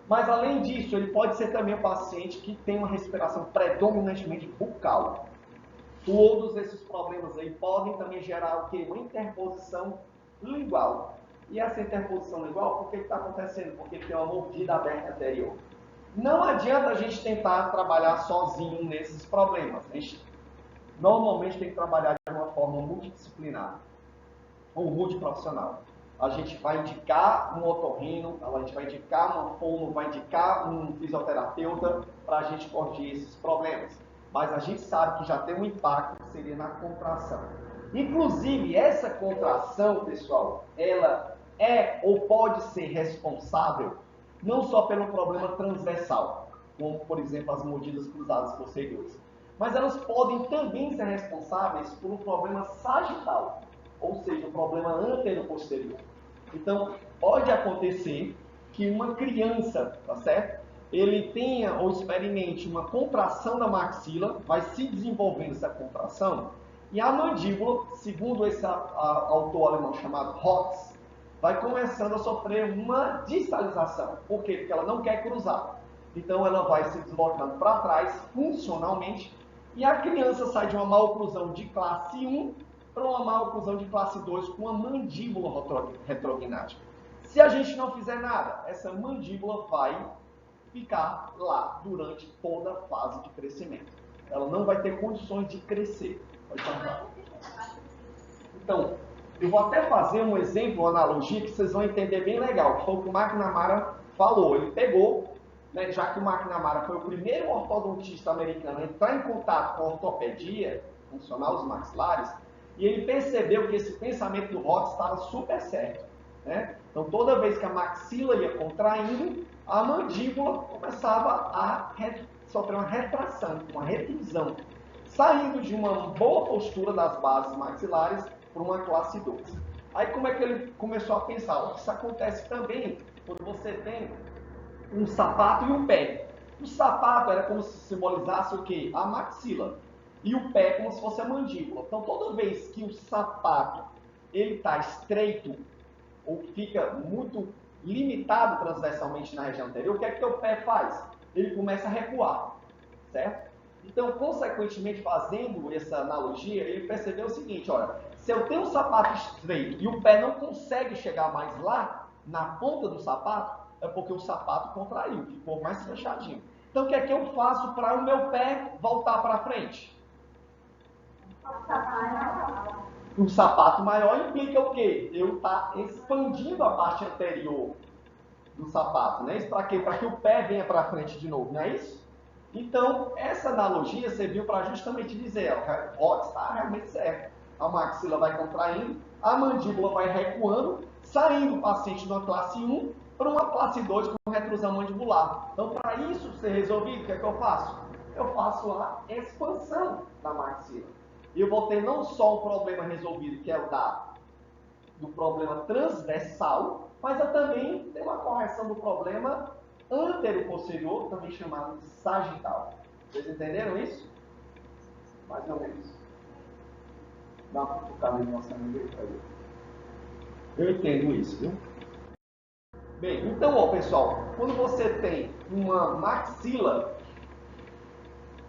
Mas, além disso, ele pode ser também um paciente que tem uma respiração predominantemente bucal. Todos esses problemas aí podem também gerar o quê? Uma interposição lingual. E essa interposição lingual, por que está acontecendo? Porque tem uma mordida aberta anterior. Não adianta a gente tentar trabalhar sozinho nesses problemas. A gente normalmente tem que trabalhar de uma forma multidisciplinar ou multiprofissional. A gente vai indicar um otorrino, a gente vai indicar uma fono, vai indicar um fisioterapeuta para a gente corrigir esses problemas. Mas a gente sabe que já tem um impacto que seria na contração. Inclusive, essa contração, pessoal, ela é ou pode ser responsável não só pelo problema transversal, como, por exemplo, as mordidas cruzadas posteriores, mas elas podem também ser responsáveis por um problema sagital, ou seja, um problema antero-posterior. Então, pode acontecer que uma criança, tá certo? Ele tenha ou experimente uma contração da maxila, vai se desenvolvendo essa contração, e a mandíbula, segundo esse autor alemão chamado Hotz, vai começando a sofrer uma distalização. Por quê? Porque ela não quer cruzar. Então ela vai se deslocando para trás, funcionalmente, e a criança sai de uma maloclusão de classe 1 para uma maloclusão de classe 2 com uma mandíbula retrognática. Se a gente não fizer nada, essa mandíbula vai ficar lá durante toda a fase de crescimento. Ela não vai ter condições de crescer. Pode falar. Então, eu vou até fazer um exemplo, uma analogia, que vocês vão entender bem legal. Foi o que o McNamara falou. Ele pegou, já que o McNamara foi o primeiro ortodontista americano a entrar em contato com a ortopedia, funcionar os maxilares, e ele percebeu que esse pensamento do Rotz estava super certo, né? Então, toda vez que a maxila ia contraindo, a mandíbula começava a sofrer uma retração, uma retusão, saindo de uma boa postura das bases maxilares para uma classe 2. Aí como é que ele começou a pensar? Isso acontece também quando você tem um sapato e um pé. O sapato era como se simbolizasse o quê? A maxila. E o pé como se fosse a mandíbula. Então toda vez que o sapato ele está estreito ou fica muito limitado transversalmente na região anterior, o que é que o pé faz? Ele começa a recuar, certo? Então, consequentemente, fazendo essa analogia, ele percebeu o seguinte, olha, se eu tenho um sapato estreito e o pé não consegue chegar mais lá, na ponta do sapato, é porque o sapato contraiu, ficou mais fechadinho. Então, o que é que eu faço para o meu pé voltar para frente? Um sapato maior implica o quê? Eu estar expandindo a parte anterior do sapato, né? Isso para quê? Para que o pé venha para frente de novo, não é isso? Então, essa analogia serviu para justamente dizer, ó, está realmente certo. A maxila vai contraindo, a mandíbula vai recuando, saindo o paciente de uma classe 1 para uma classe 2 com retrusão mandibular. Então, para isso ser resolvido, o que é que eu faço? Eu faço a expansão da maxila. E eu vou ter não só um problema resolvido, que é o do problema transversal, mas eu também tenho uma correção do problema antero-posterior, também chamado de sagital. Vocês entenderam isso? Mais ou menos. Dá uma cutucada em nossa amiga aí. Eu entendo isso, viu? Bem, então, ó, pessoal, quando você tem uma maxila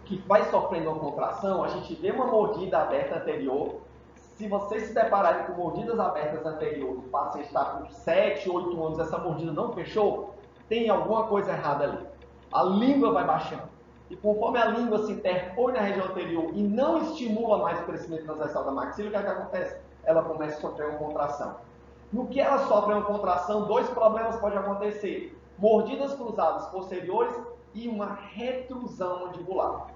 que vai sofrendo uma contração, a gente vê uma mordida aberta anterior. Se vocês se depararem com mordidas abertas anteriores, o paciente está com 7, 8 anos, essa mordida não fechou, tem alguma coisa errada ali. A língua vai baixando. E conforme a língua se interpõe na região anterior e não estimula mais o crescimento transversal da maxila, o que é que acontece? Ela começa a sofrer uma contração. No que ela sofre uma contração, dois problemas podem acontecer. Mordidas cruzadas posteriores e uma retrusão mandibular.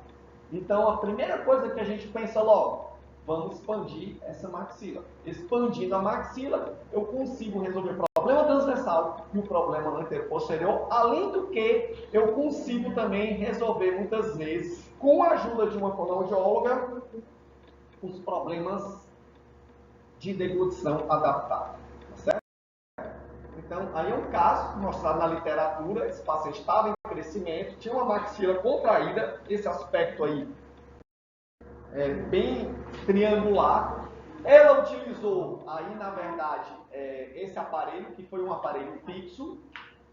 Então, a primeira coisa que a gente pensa logo, vamos expandir essa maxila. Expandindo a maxila, eu consigo resolver o problema transversal e o problema anteroposterior, além do que eu consigo também resolver muitas vezes, com a ajuda de uma fonoaudióloga, os problemas de deglutição adaptada. Certo? Então, aí é um caso mostrado na literatura, esse paciente estava em crescimento, tinha uma maxila contraída, esse aspecto aí bem triangular. Ela utilizou aí, na verdade, esse aparelho, que foi um aparelho fixo,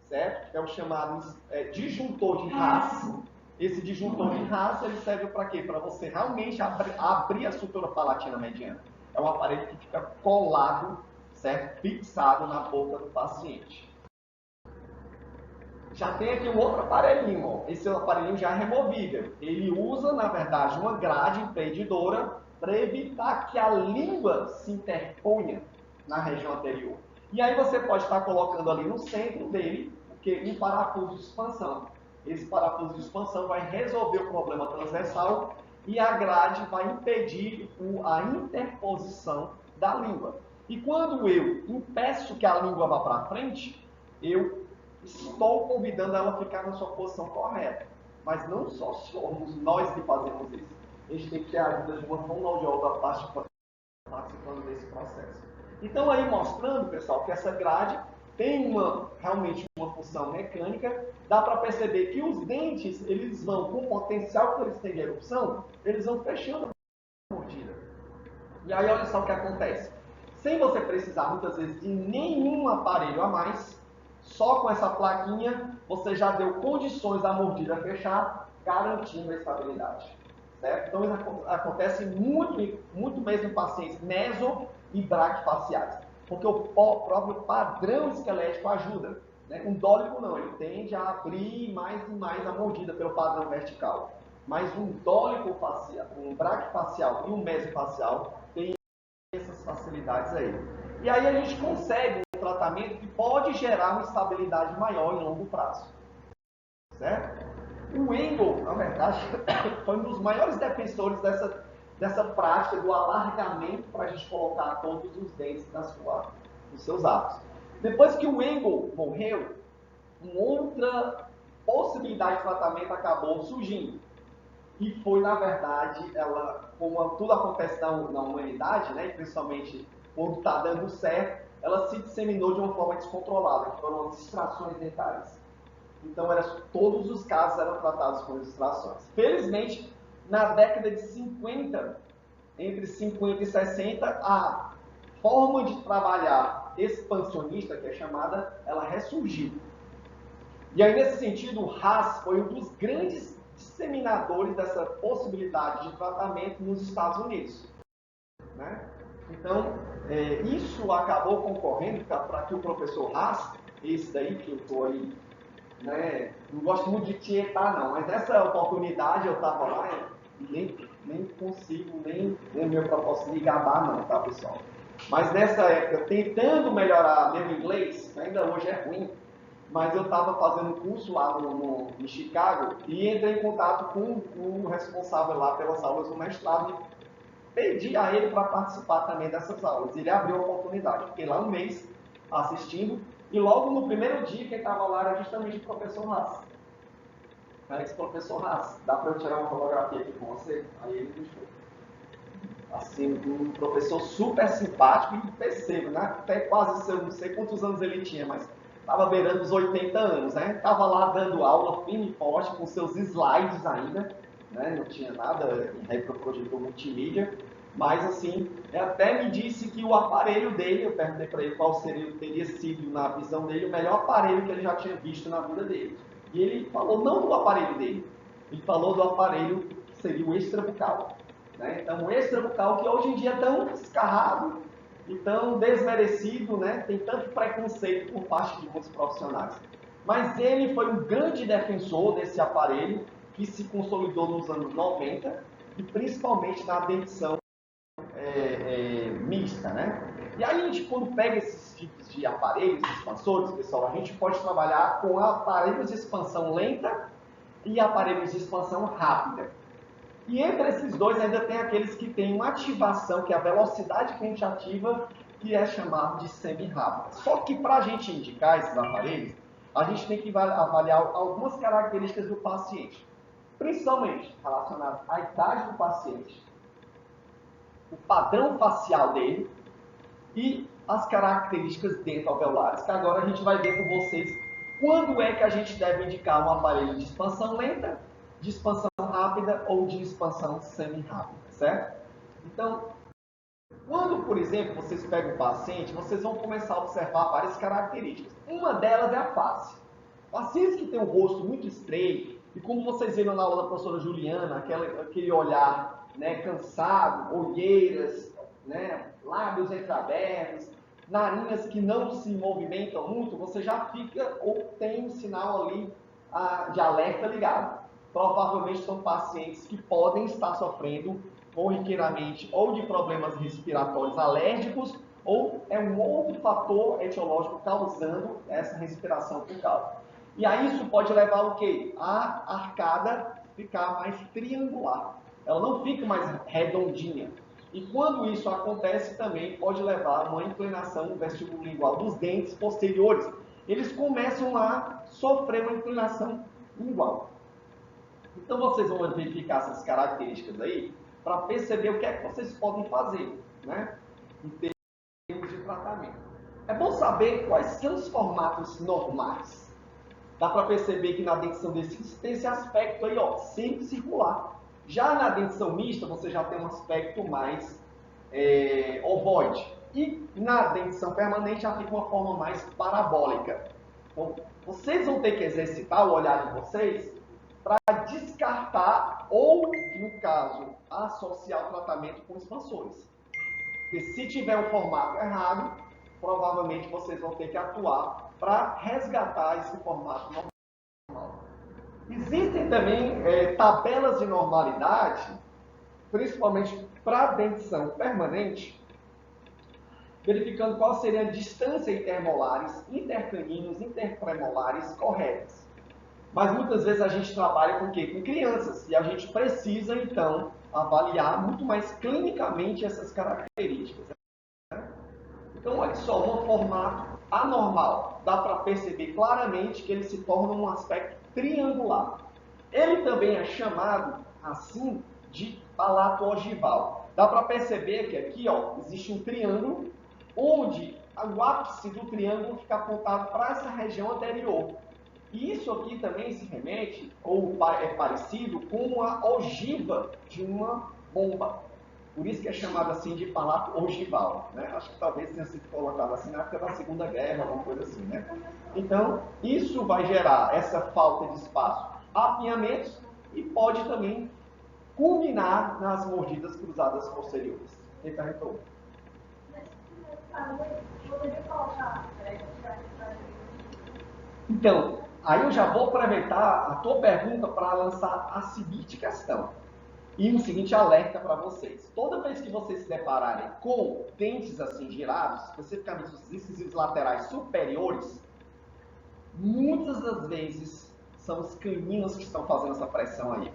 certo? É o chamado disjuntor de Haas. Esse disjuntor de Haas, ele serve para quê? Para você realmente abrir a sutura palatina mediana. É um aparelho que fica colado, certo? Fixado na boca do paciente. Já tem aqui um outro aparelhinho, ó. Esse aparelhinho já é removível. Ele usa, na verdade, uma grade impedidora para evitar que a língua se interponha na região anterior. E aí você pode estar colocando ali no centro dele um parafuso de expansão. Esse parafuso de expansão vai resolver o problema transversal e a grade vai impedir a interposição da língua. E quando eu impeço que a língua vá para frente, eu estou convidando ela a ficar na sua posição correta. Mas não só somos nós que fazemos isso. A gente tem que ter a ajuda de uma fonoaudióloga participando desse processo. Então aí mostrando, pessoal, que essa grade tem realmente uma função mecânica. Dá para perceber que os dentes, eles vão, com o potencial que eles têm de erupção, eles vão fechando a mordida. E aí olha só o que acontece. Sem você precisar muitas vezes de nenhum aparelho a mais, só com essa plaquinha, você já deu condições da mordida fechar, garantindo a estabilidade. Certo? Então, isso acontece muito mesmo em pacientes meso e braquifaciais, porque o próprio padrão esquelético ajuda. Né? Um dólico não, ele tende a abrir mais e mais a mordida pelo padrão vertical. Mas um dólico facial, um braquifacial e um mesofacial tem essas facilidades aí. E aí a gente consegue tratamento que pode gerar uma estabilidade maior em longo prazo. Certo? O Engel, na verdade, foi um dos maiores defensores dessa prática do alargamento para a gente colocar todos os dentes nos seus hábitos. Depois que o Engel morreu, uma outra possibilidade de tratamento acabou surgindo. E foi, na verdade, como tudo acontece na humanidade, né, principalmente quando está dando certo, ela se disseminou de uma forma descontrolada, que foram as extrações dentárias. Então, todos os casos eram tratados com extrações. Felizmente, na década de 50, entre 50 e 60, a forma de trabalhar expansionista, que é chamada, ela ressurgiu. E aí, nesse sentido, o Haas foi um dos grandes disseminadores dessa possibilidade de tratamento nos Estados Unidos. Né? Então, isso acabou concorrendo para que o professor Haas, esse daí que eu estou aí, né, não gosto muito de tietar não, mas nessa oportunidade eu estava lá e nem consigo, nem meu propósito de gabar não, tá, pessoal? Mas nessa época, tentando melhorar meu inglês, ainda hoje é ruim, mas eu estava fazendo curso lá em Chicago e entrei em contato com o responsável lá pelas aulas do mestrado e pedi a ele para participar também dessas aulas. Ele abriu a oportunidade. Fiquei lá um mês assistindo e logo no primeiro dia quem estava lá era justamente o professor Haas. Aí disse, professor Haas, dá para eu tirar uma fotografia aqui com você? Aí ele deixou. Assim, um professor super simpático e percebo, né? Até quase, eu não sei quantos anos ele tinha, mas estava beirando os 80 anos, né? Estava lá dando aula firme e forte, com seus slides ainda, né? Não tinha nada em projetor multimídia, mas assim, até me disse que o aparelho dele, eu perguntei para ele qual teria sido, na visão dele, o melhor aparelho que ele já tinha visto na vida dele. E ele falou não do aparelho dele, ele falou do aparelho que seria o extrabucal. Né? Então, o extrabucal que hoje em dia é tão escarrado e tão desmerecido, né? Tem tanto preconceito por parte de muitos profissionais. Mas ele foi um grande defensor desse aparelho que se consolidou nos anos 90 e principalmente na dentição mista, né? E aí a gente, quando pega esses tipos de aparelhos expansores, pessoal, a gente pode trabalhar com aparelhos de expansão lenta e aparelhos de expansão rápida. E entre esses dois ainda tem aqueles que têm uma ativação, que é a velocidade que a gente ativa, que é chamado de semi-rápida. Só que para a gente indicar esses aparelhos, a gente tem que avaliar algumas características do paciente, principalmente relacionadas à idade do paciente, o padrão facial dele e as características dentoalveolares, que agora a gente vai ver com vocês quando é que a gente deve indicar um aparelho de expansão lenta, de expansão rápida ou de expansão semi-rápida, certo? Então, quando, por exemplo, vocês pegam o paciente, vocês vão começar a observar várias características. Uma delas é a face. Pacientes que têm um rosto muito estreito, e como vocês viram na aula da professora Juliana, aquele olhar, né, cansado, olheiras, né, lábios entreabertos, narinas que não se movimentam muito, você já fica ou tem um sinal ali de alerta ligado. Provavelmente são pacientes que podem estar sofrendo corriqueiramente ou de problemas respiratórios alérgicos ou é um outro fator etiológico causando essa respiração bucal. E aí isso pode levar o quê? A arcada ficar mais triangular. Ela não fica mais redondinha. E quando isso acontece, também pode levar a uma inclinação vestibulolingual dos dentes posteriores. Eles começam a sofrer uma inclinação lingual. Então vocês vão verificar essas características aí para perceber o que é que vocês podem fazer, né? Em termos de tratamento. É bom saber quais são os formatos normais. Dá para perceber que na dentição desses tem esse aspecto aí, ó, sempre circular. Já na dentição mista, você já tem um aspecto mais ovoide. E na dentição permanente já fica uma forma mais parabólica. Então, vocês vão ter que exercitar o olhar de vocês para descartar ou, no caso, associar o tratamento com expansores. Porque se tiver um formato errado, provavelmente vocês vão ter que atuar para resgatar esse formato normal. Existem também tabelas de normalidade, principalmente para a dentição permanente, verificando qual seria a distância intermolares, intercaninos, interpremolares corretas. Mas muitas vezes a gente trabalha com o quê? Com crianças. E a gente precisa, então, avaliar muito mais clinicamente essas características. Então, olha só, um formato anormal. Dá para perceber claramente que ele se torna um aspecto triangular. Ele também é chamado, assim, de palato ogival. Dá para perceber que aqui, ó, existe um triângulo, onde o ápice do triângulo fica apontado para essa região anterior. E isso aqui também se remete, ou é parecido, com a ogiva de uma bomba. Por isso que é chamado assim de palato ogival, né? Acho que talvez tenha sido colocado assim na época da Segunda Guerra, alguma coisa assim, né? Então, isso vai gerar essa falta de espaço, apinhamentos, e pode também culminar nas mordidas cruzadas posteriores. Quem perguntou? Então, aí eu já vou aproveitar a tua pergunta para lançar a seguinte questão. E o seguinte alerta para vocês. Toda vez que vocês se depararem com dentes assim girados, especificamente os incisivos laterais superiores, muitas das vezes são os caninos que estão fazendo essa pressão aí.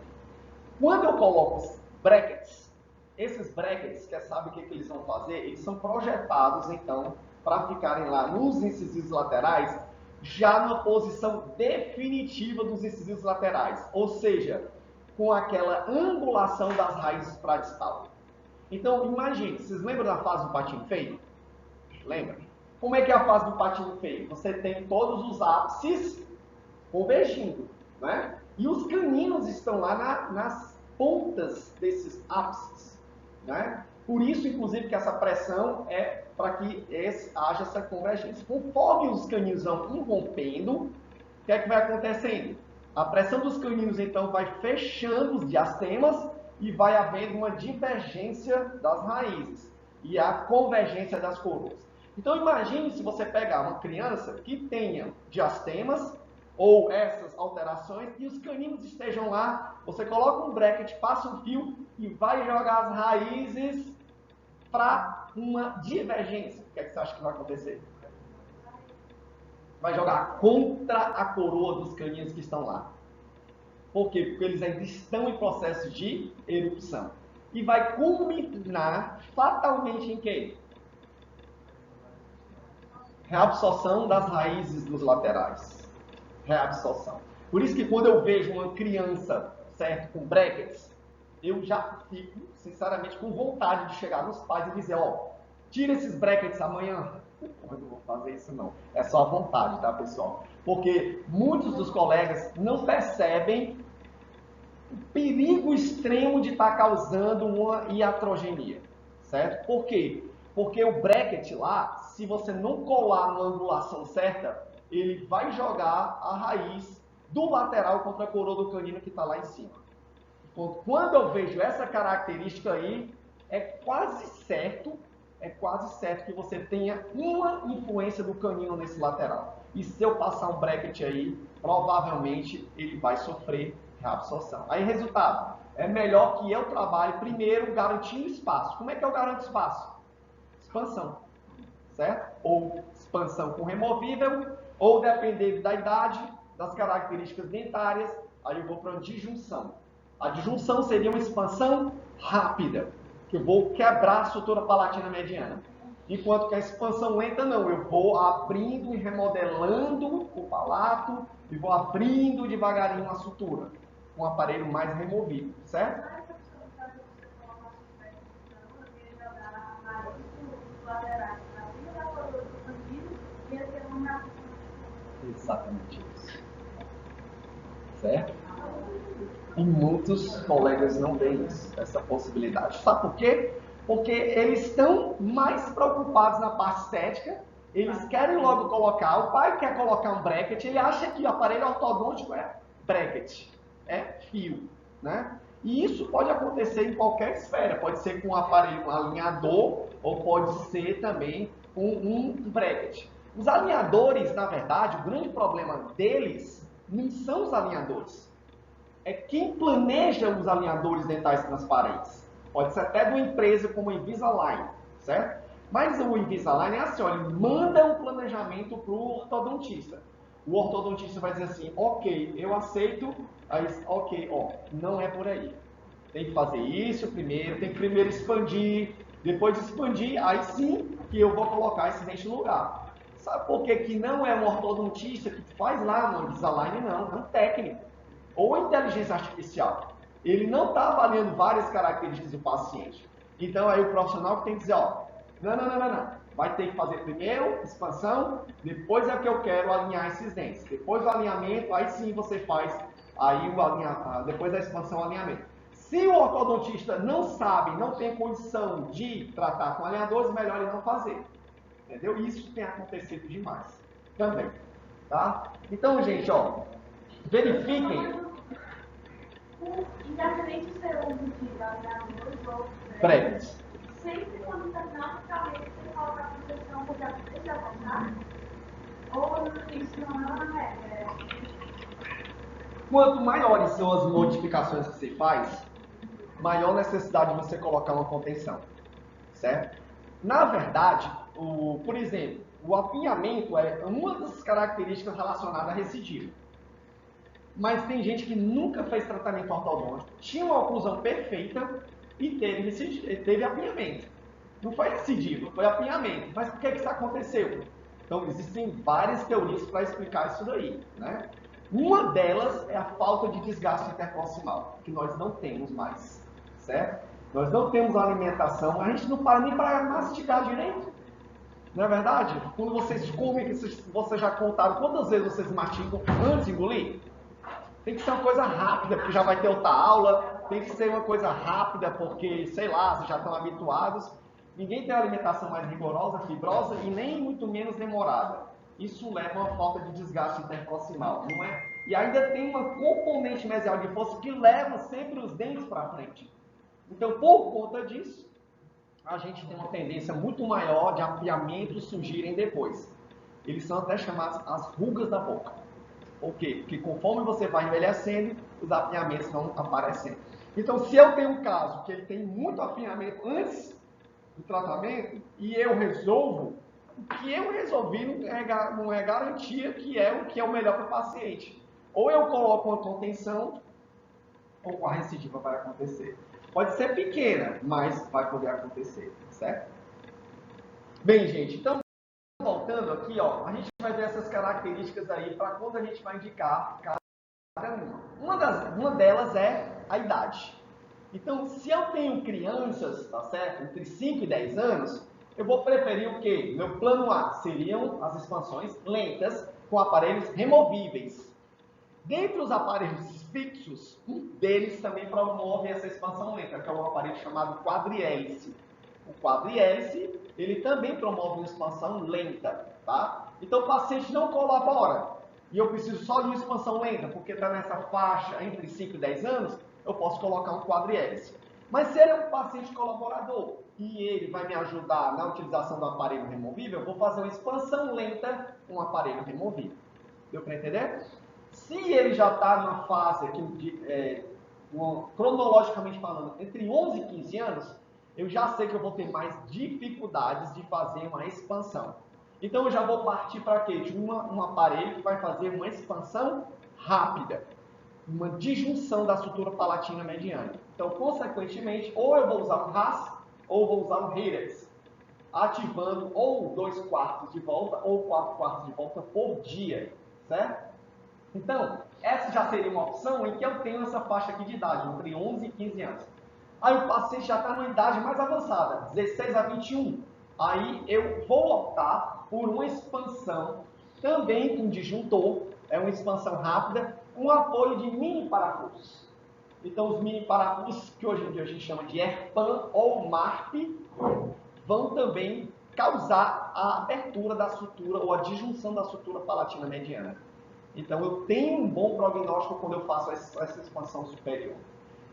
Quando eu coloco os brackets, esses brackets, que sabe o que eles vão fazer? Eles são projetados, então, para ficarem lá nos incisivos laterais, já na posição definitiva dos incisivos laterais. Ou seja, com aquela angulação das raízes para distal. Então, imagine, vocês lembram da fase do patinho feio? Lembra? Como é que é a fase do patinho feio? Você tem todos os ápices convergindo, né? E os caninos estão lá nas pontas desses ápices, né? Por isso, inclusive, que essa pressão é para que haja essa convergência. Conforme os caninos vão irrompendo, o que é que vai acontecendo? A pressão dos caninos, então, vai fechando os diastemas e vai havendo uma divergência das raízes e a convergência das coroas. Então, imagine se você pegar uma criança que tenha diastemas ou essas alterações e os caninos estejam lá, você coloca um bracket, passa um fio e vai jogar as raízes para uma divergência. O que é que você acha que vai acontecer? Vai jogar contra a coroa dos caninos que estão lá. Por quê? Porque eles ainda estão em processo de erupção. E vai culminar fatalmente em quê? Reabsorção das raízes dos laterais. Reabsorção. Por isso que quando eu vejo uma criança, certo, com brackets, eu já fico, sinceramente, com vontade de chegar nos pais e dizer, ó, tira esses brackets amanhã. Eu não vou fazer isso não. É só a vontade, tá, pessoal? Porque muitos dos colegas não percebem o perigo extremo de estar causando uma iatrogenia, certo? Por quê? Porque o bracket lá, se você não colar na angulação certa, ele vai jogar a raiz do lateral contra a coroa do canino que está lá em cima. Quando eu vejo essa característica aí, é quase certo que você tenha uma influência do canino nesse lateral. E se eu passar um bracket aí, provavelmente ele vai sofrer reabsorção. Aí, resultado, é melhor que eu trabalhe primeiro garantindo espaço. Como é que eu garanto espaço? Expansão, certo? Ou expansão com removível, ou dependendo da idade, das características dentárias, aí eu vou para a disjunção. A disjunção seria uma expansão rápida, que eu vou quebrar a sutura palatina mediana. Enquanto que a expansão lenta não, eu vou abrindo e remodelando o palato e vou abrindo devagarinho a sutura, com um aparelho mais removível, certo? Exatamente isso. Certo? E muitos colegas não veem isso, essa possibilidade. Sabe por quê? Porque eles estão mais preocupados na parte estética, eles querem logo colocar, o pai quer colocar um bracket, ele acha que o aparelho ortodôntico é bracket, é fio, né? E isso pode acontecer em qualquer esfera, pode ser com um aparelho, um alinhador, ou pode ser também com um bracket. Os alinhadores, na verdade, o grande problema deles não são os alinhadores. É quem planeja os alinhadores dentais transparentes. Pode ser até de uma empresa como a Invisalign, certo? Mas o Invisalign é assim, ó, ele manda um planejamento para o ortodontista. o ortodontista vai dizer assim, ok, eu aceito, aí, ok, ó, não é por aí. Tem que fazer isso primeiro, tem que primeiro expandir, depois de expandir, aí sim que eu vou colocar esse dente no lugar. Sabe por que que não é um ortodontista que faz lá no Invisalign, não, é um técnico, ou inteligência artificial. Ele não está avaliando várias características do paciente. Então aí o profissional tem que dizer, ó, não. Vai ter que fazer primeiro expansão, depois é que eu quero alinhar esses dentes. Depois do alinhamento, aí sim você faz aí depois da expansão, o alinhamento. Se o ortodontista não sabe, não tem condição de tratar com alinhadores, melhor ele não fazer. Entendeu? Isso tem acontecido demais também. Tá? Então, gente, ó, verifiquem. Independente de ser um de alinhadores ou Prévios. Sempre quando terminar o trabalho, você coloca a proteção porque a proteção é vontade? Ou isso não é uma regra? Quanto maiores são as modificações que você faz, maior necessidade de você colocar uma contenção, certo? Na verdade, por exemplo, o apinhamento é uma das características relacionadas à recidiva. Mas tem gente que nunca fez tratamento ortodôntico, tinha uma oclusão perfeita e teve apinhamento. Não foi recidiva, foi apinhamento. Mas por que isso aconteceu? Então, existem várias teorias para explicar isso daí, né? Uma delas é a falta de desgaste interproximal, que nós não temos mais, certo? Nós não temos alimentação, a gente não para nem para mastigar direito. Não é verdade? Quando vocês comem, vocês já contaram quantas vezes vocês mastigam antes de engolir? Tem que ser uma coisa rápida, porque já vai ter outra aula. Tem que ser uma coisa rápida, porque, sei lá, vocês já estão habituados. Ninguém tem uma alimentação mais rigorosa, fibrosa e nem muito menos demorada. Isso leva a uma falta de desgaste interproximal, não é? E ainda tem uma componente mesial de força que leva sempre os dentes para frente. Então, por conta disso, a gente tem uma tendência muito maior de apiamentos surgirem depois. Eles são até chamados as rugas da boca. Por quê? Porque conforme você vai envelhecendo, os apinhamentos vão aparecendo. Então, se eu tenho um caso que ele tem muito apinhamento antes do tratamento e eu resolvo, o que eu resolvi não é garantia que é o que é o melhor para o paciente. Ou eu coloco uma contenção, ou a recidiva vai acontecer. Pode ser pequena, mas vai poder acontecer, certo? Bem, gente, então, voltando aqui, ó, a gente vai ver essas características aí para quando a gente vai indicar cada uma. Uma delas é a idade. Então, se eu tenho crianças, tá certo, entre 5 e 10 anos, eu vou preferir o quê? Meu plano A seriam as expansões lentas com aparelhos removíveis. Dentre os aparelhos fixos, um deles também promove essa expansão lenta, que é um aparelho chamado quadrihélice. O quadrihélice, ele também promove uma expansão lenta, tá? Então o paciente não colabora, e eu preciso só de uma expansão lenta, porque está nessa faixa entre 5 e 10 anos, eu posso colocar um quadrihélice. Mas se ele é um paciente colaborador, e ele vai me ajudar na utilização do aparelho removível, eu vou fazer uma expansão lenta com um aparelho removível. Deu para entender? Se ele já está numa fase aqui, cronologicamente falando, entre 11 e 15 anos, eu já sei que eu vou ter mais dificuldades de fazer uma expansão. Então eu já vou partir para quê? De um aparelho que vai fazer uma expansão rápida, uma disjunção da sutura palatina mediana. Então, consequentemente, ou eu vou usar um RAS, ou vou usar um HERES, ativando ou 2/4 de volta, ou 4/4 de volta por dia, certo? Então, essa já seria uma opção em que eu tenho essa faixa aqui de idade, entre 11 e 15 anos. Aí o paciente já está numa idade mais avançada, 16 a 21. Aí eu vou optar por uma expansão, também com disjuntor, é uma expansão rápida, com apoio de mini parafusos. Então os mini parafusos, que hoje em dia a gente chama de ERPAN ou MARP, vão também causar a abertura da sutura ou a disjunção da sutura palatina mediana. Então eu tenho um bom prognóstico quando eu faço essa expansão superior.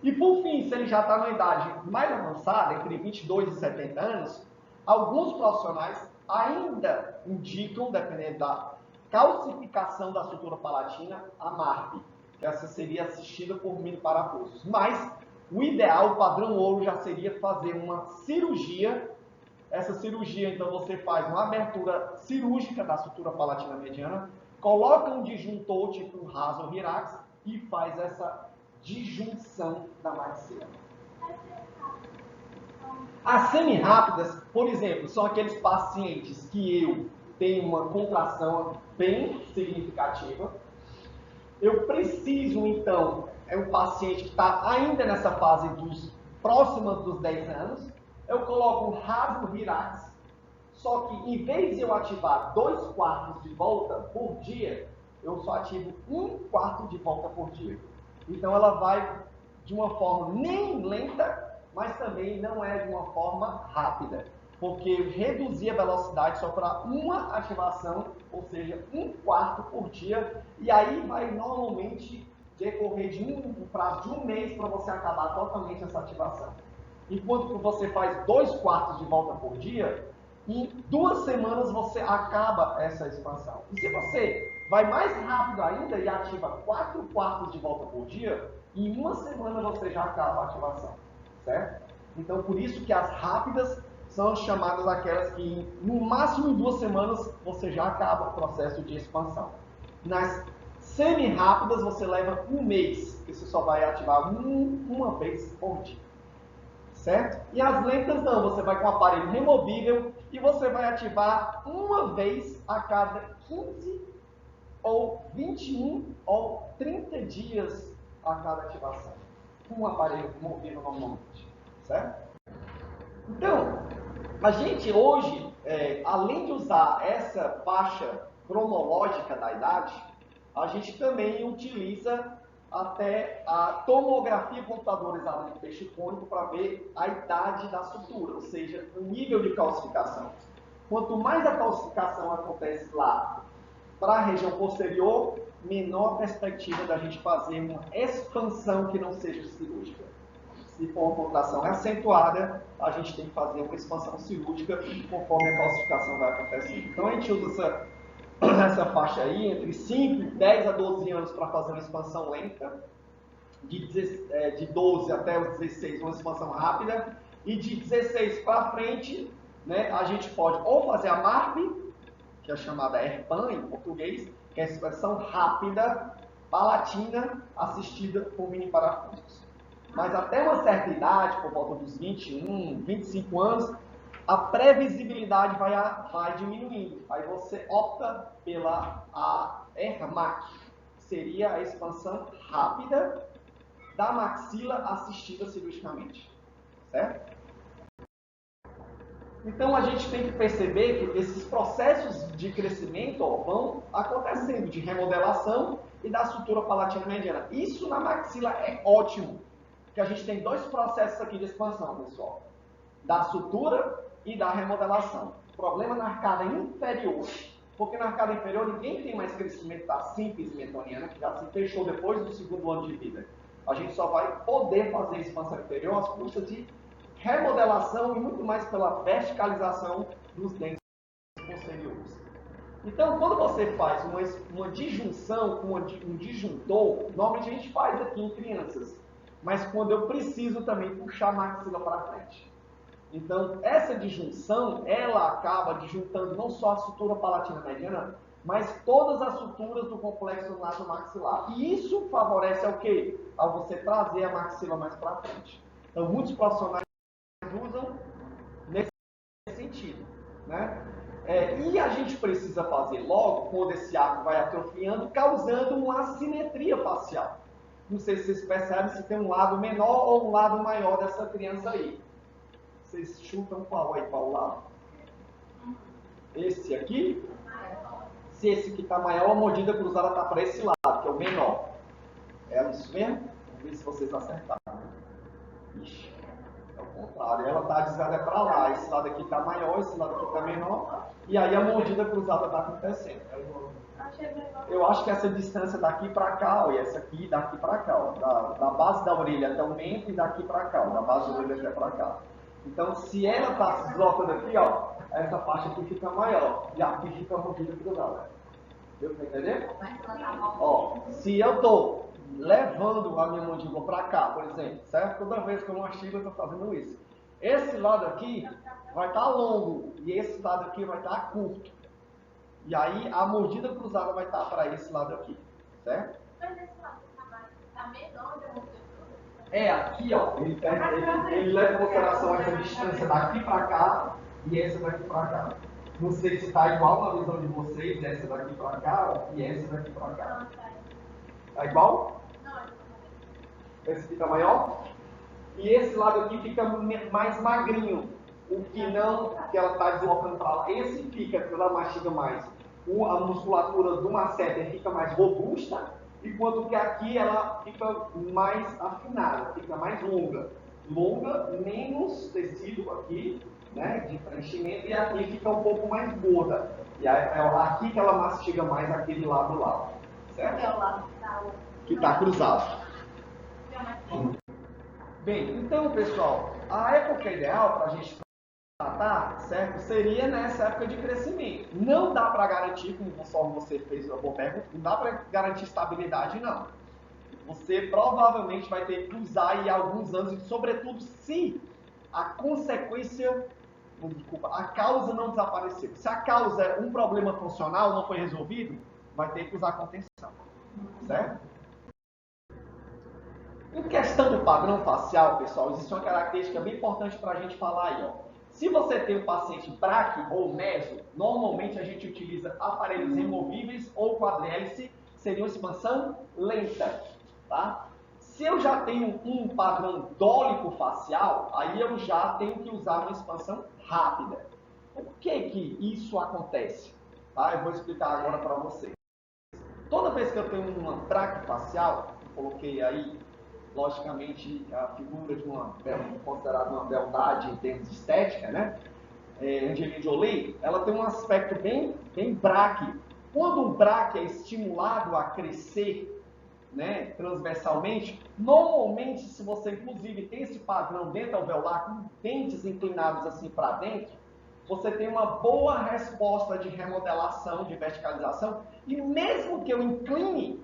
E por fim, se ele já está na idade mais avançada, entre 22 e 70 anos, alguns profissionais ainda indicam, dependendo da calcificação da sutura palatina, a MARP, que essa seria assistida por mini parafusos. Mas o ideal, o padrão ouro, já seria fazer uma cirurgia. Essa cirurgia, então, você faz uma abertura cirúrgica da sutura palatina mediana coloca um disjuntor, tipo um raso ou hirax, e faz essa disjunção da maxila. As semi-rápidas, por exemplo, são aqueles pacientes que eu tenho uma contração bem significativa. Eu preciso, então, é um paciente que está ainda nessa fase próxima dos 10 anos, eu coloco um raso hirax, só que em vez de eu ativar 2/4 de volta por dia, eu só ativo 1/4 de volta por dia. Então ela vai de uma forma nem lenta, mas também não é de uma forma rápida, porque eu reduzi a velocidade só para uma ativação, ou seja, 1/4 por dia, e aí vai normalmente decorrer de um prazo de um mês para você acabar totalmente essa ativação. Enquanto que você faz 2/4 de volta por dia, em 2 semanas você acaba essa expansão. E se você vai mais rápido ainda e ativa 4/4 de volta por dia, em 1 semana você já acaba a ativação, certo? Então, por isso que as rápidas são chamadas aquelas que, no máximo em 2 semanas, você já acaba o processo de expansão. Nas semi-rápidas, você leva 1 mês, que você só vai ativar uma vez por dia, certo? E as lentas não, você vai com o aparelho removível e você vai ativar uma vez a cada 15 ou 21 ou 30 dias a cada ativação, com o aparelho removível normalmente, certo? Então, a gente hoje, além de usar essa faixa cronológica da idade, a gente também utiliza até a tomografia computadorizada de peixe cônico para ver a idade da sutura, ou seja, o nível de calcificação. Quanto mais a calcificação acontece lá para a região posterior, menor a perspectiva da gente fazer uma expansão que não seja cirúrgica. Se for uma contração acentuada, a gente tem que fazer uma expansão cirúrgica conforme a calcificação vai acontecendo. Então a gente usa essa faixa aí, entre 5, 10 a 12 anos para fazer uma expansão lenta, de 12 até os 16 uma expansão rápida, e de 16 para frente, né, a gente pode ou fazer a MARP, que é chamada ERPAN em português, que é a expansão rápida, palatina, assistida por mini parafusos. Mas até uma certa idade, por volta dos 21, 25 anos, a previsibilidade vai diminuindo. Aí você opta pela ERMAC, que seria a expansão rápida da maxila assistida cirurgicamente, certo? Então a gente tem que perceber que esses processos de crescimento vão acontecendo, de remodelação e da sutura palatina mediana. Isso na maxila é ótimo, porque a gente tem 2 processos aqui de expansão, pessoal, da sutura e da remodelação. O problema na arcada inferior, porque na arcada inferior ninguém tem mais crescimento da síntese mentoniana, que já se fechou depois do 2º ano de vida. A gente só vai poder fazer expansão inferior às custas de remodelação e muito mais pela verticalização dos dentes posteriores. Então, quando você faz uma disjunção com um disjuntor, normalmente a gente faz aqui em crianças, mas quando eu preciso também puxar a maxila para frente. Então, essa disjunção, ela acaba disjuntando não só a sutura palatina mediana, mas todas as suturas do complexo nasomaxilar. E isso favorece ao quê? A você trazer a maxila mais para frente. Então, muitos profissionais usam nesse sentido, né? E a gente precisa fazer logo, quando esse arco vai atrofiando, causando uma assimetria facial. Não sei se vocês percebem se tem um lado menor ou um lado maior dessa criança aí. Vocês chutam qual aí, qual lado? Esse aqui? Se esse aqui está maior, a mordida cruzada está para esse lado, que é o menor. É isso mesmo? Vamos ver se vocês acertaram. Ixi, é o contrário. Ela está desviada para lá. Esse lado aqui está maior, esse lado aqui está menor. E aí a mordida cruzada está acontecendo. Eu acho que essa distância daqui para cá, ó, e essa aqui daqui para cá, ó, da base da orelha até o mento e daqui para cá, ó, da base da orelha até para cá. Então, se ela está se deslocando aqui, ó, essa parte aqui fica maior e aqui fica a mordida cruzada. Deu para entender? Ó, se eu estou levando a minha mandíbula para cá, por exemplo, certo? Toda vez que eu mastigo, eu estou fazendo isso. Esse lado aqui vai estar longo e esse lado aqui vai estar curto. E aí a mordida cruzada vai estar para esse lado aqui, certo? Mas esse lado está menor de mordida cruzada? É, aqui, ó, ele leva em consideração essa distância daqui para cá e essa daqui para cá. Não sei se está igual na visão de vocês, essa daqui para cá e essa daqui para cá. Tá igual? Não. Esse fica maior? E esse lado aqui fica mais magrinho. O que não, que ela está deslocando para lá. Esse fica, que ela mastiga mais. A musculatura do masseter fica mais robusta, enquanto que aqui ela fica mais afinada, fica mais longa. Longa, menos tecido aqui, né, de preenchimento, e aqui fica um pouco mais gorda. E é aqui que ela mastiga mais aquele lado lá. Certo? Que é o lado que está cruzado. Bem, então, pessoal, a época ideal para a gente tratar, certo, seria nessa época de crescimento. Não dá para garantir, conforme você fez a boa pergunta, não dá para garantir estabilidade, não. Você provavelmente vai ter que usar aí alguns anos, sobretudo se a consequência, a causa não desapareceu. Se a causa é um problema funcional, não foi resolvido, vai ter que usar contenção, certo? Em questão do padrão facial, pessoal, existe uma característica bem importante para a gente falar aí, ó. Se você tem um paciente braque ou meso, normalmente a gente utiliza aparelhos removíveis ou quadrihélice, seria uma expansão lenta, tá? Se eu já tenho um padrão dólico facial, aí eu já tenho que usar uma expansão rápida. Por que que isso acontece? Tá? Eu vou explicar agora para vocês. Toda vez que eu tenho uma braque facial, eu coloquei aí, logicamente, a figura de considerada uma beldade em termos de estética, né? Angelina Jolie, ela tem um aspecto bem braque. Quando o braque é estimulado a crescer, né, transversalmente, normalmente, se você inclusive tem esse padrão dentro alveolar, com dentes inclinados assim para dentro, você tem uma boa resposta de remodelação, de verticalização, e mesmo que eu incline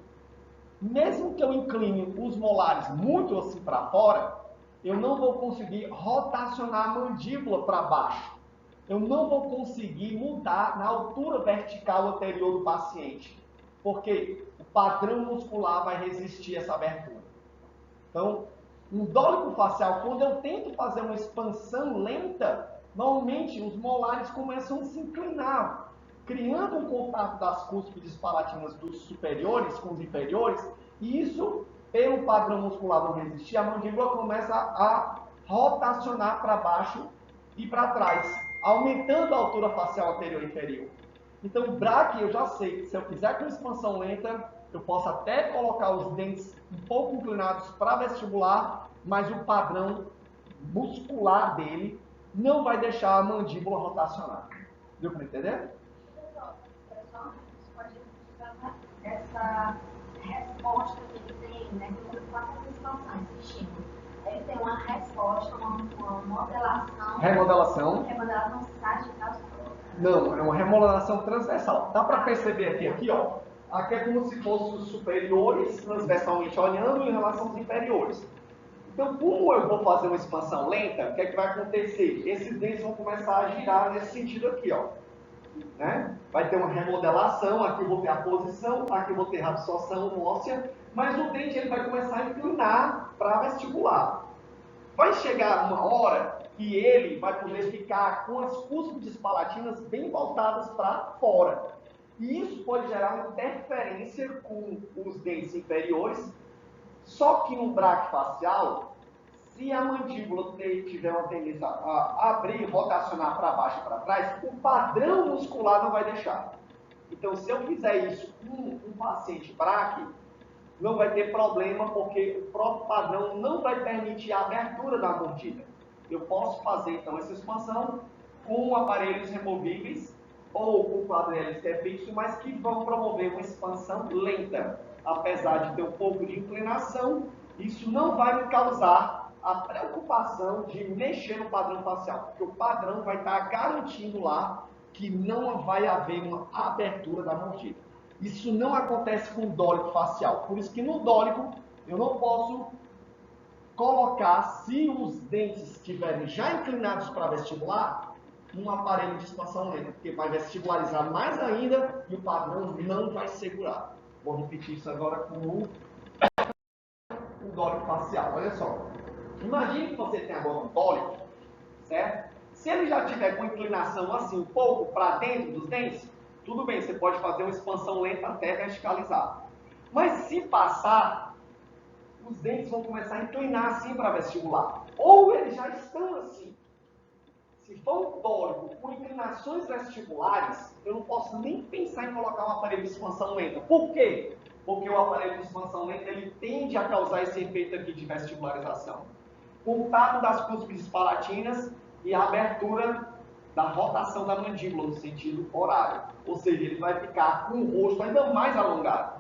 os molares muito assim para fora, eu não vou conseguir rotacionar a mandíbula para baixo. Eu não vou conseguir mudar na altura vertical anterior do paciente, porque o padrão muscular vai resistir a essa abertura. Então, um dólico facial, quando eu tento fazer uma expansão lenta, normalmente os molares começam a se inclinar, criando um contato das cúspides palatinas dos superiores com os inferiores, e isso, pelo padrão muscular não resistir, a mandíbula começa a rotacionar para baixo e para trás, aumentando a altura facial anterior e inferior. Então, o braque, eu já sei que se eu fizer com expansão lenta, eu posso até colocar os dentes um pouco inclinados para vestibular, mas o padrão muscular dele não vai deixar a mandíbula rotacionar. Deu para entender? Pessoal, pode explicar essa resposta que ele tem, né? Quando faz essa expansão, esse estímulo. Ele tem uma resposta, uma modelação. Remodelação. Remodelação sagital. Não, é uma remodelação transversal. Dá para perceber aqui, ó. Aqui é como se fossem os superiores transversalmente olhando em relação aos inferiores. Então, como eu vou fazer uma expansão lenta, o que é que vai acontecer? Esses dentes vão começar a girar nesse sentido aqui, ó. Né? Vai ter uma remodelação, aqui eu vou ter a posição, aqui eu vou ter a absorção óssea, mas o dente ele vai começar a inclinar para vestibular. Vai chegar uma hora que ele vai poder ficar com as cúspides palatinas bem voltadas para fora. E isso pode gerar uma interferência com os dentes inferiores, só que no braque facial, se a mandíbula tiver uma tendência a abrir, rotacionar para baixo e para trás, o padrão muscular não vai deixar. Então, se eu fizer isso com um paciente braque, não vai ter problema, porque o próprio padrão não vai permitir a abertura da mordida. Eu posso fazer, então, essa expansão com aparelhos removíveis ou com quadrihélice que é fixo, mas que vão promover uma expansão lenta. Apesar de ter um pouco de inclinação, isso não vai me causar a preocupação de mexer no padrão facial, porque o padrão vai estar garantindo lá que não vai haver uma abertura da mordida. Isso não acontece com o dólico facial. Por isso que no dólico eu não posso colocar, se os dentes estiverem já inclinados para vestibular, num aparelho de expansão lenta, porque vai vestibularizar mais ainda e o padrão não vai segurar. Vou repetir isso agora com o dólico facial. Olha só. Imagine que você tem agora um dólico, certo? Se ele já tiver com inclinação assim um pouco para dentro dos dentes, tudo bem, você pode fazer uma expansão lenta até verticalizar. Mas se passar, os dentes vão começar a inclinar assim para vestibular. Ou eles já estão assim. Se for um dólico com inclinações vestibulares, eu não posso nem pensar em colocar um aparelho de expansão lenta. Por quê? Porque o aparelho de expansão lenta ele tende a causar esse efeito aqui de vestibularização. Contato das cúspides palatinas e a abertura da rotação da mandíbula no sentido horário. Ou seja, ele vai ficar com o rosto ainda mais alongado.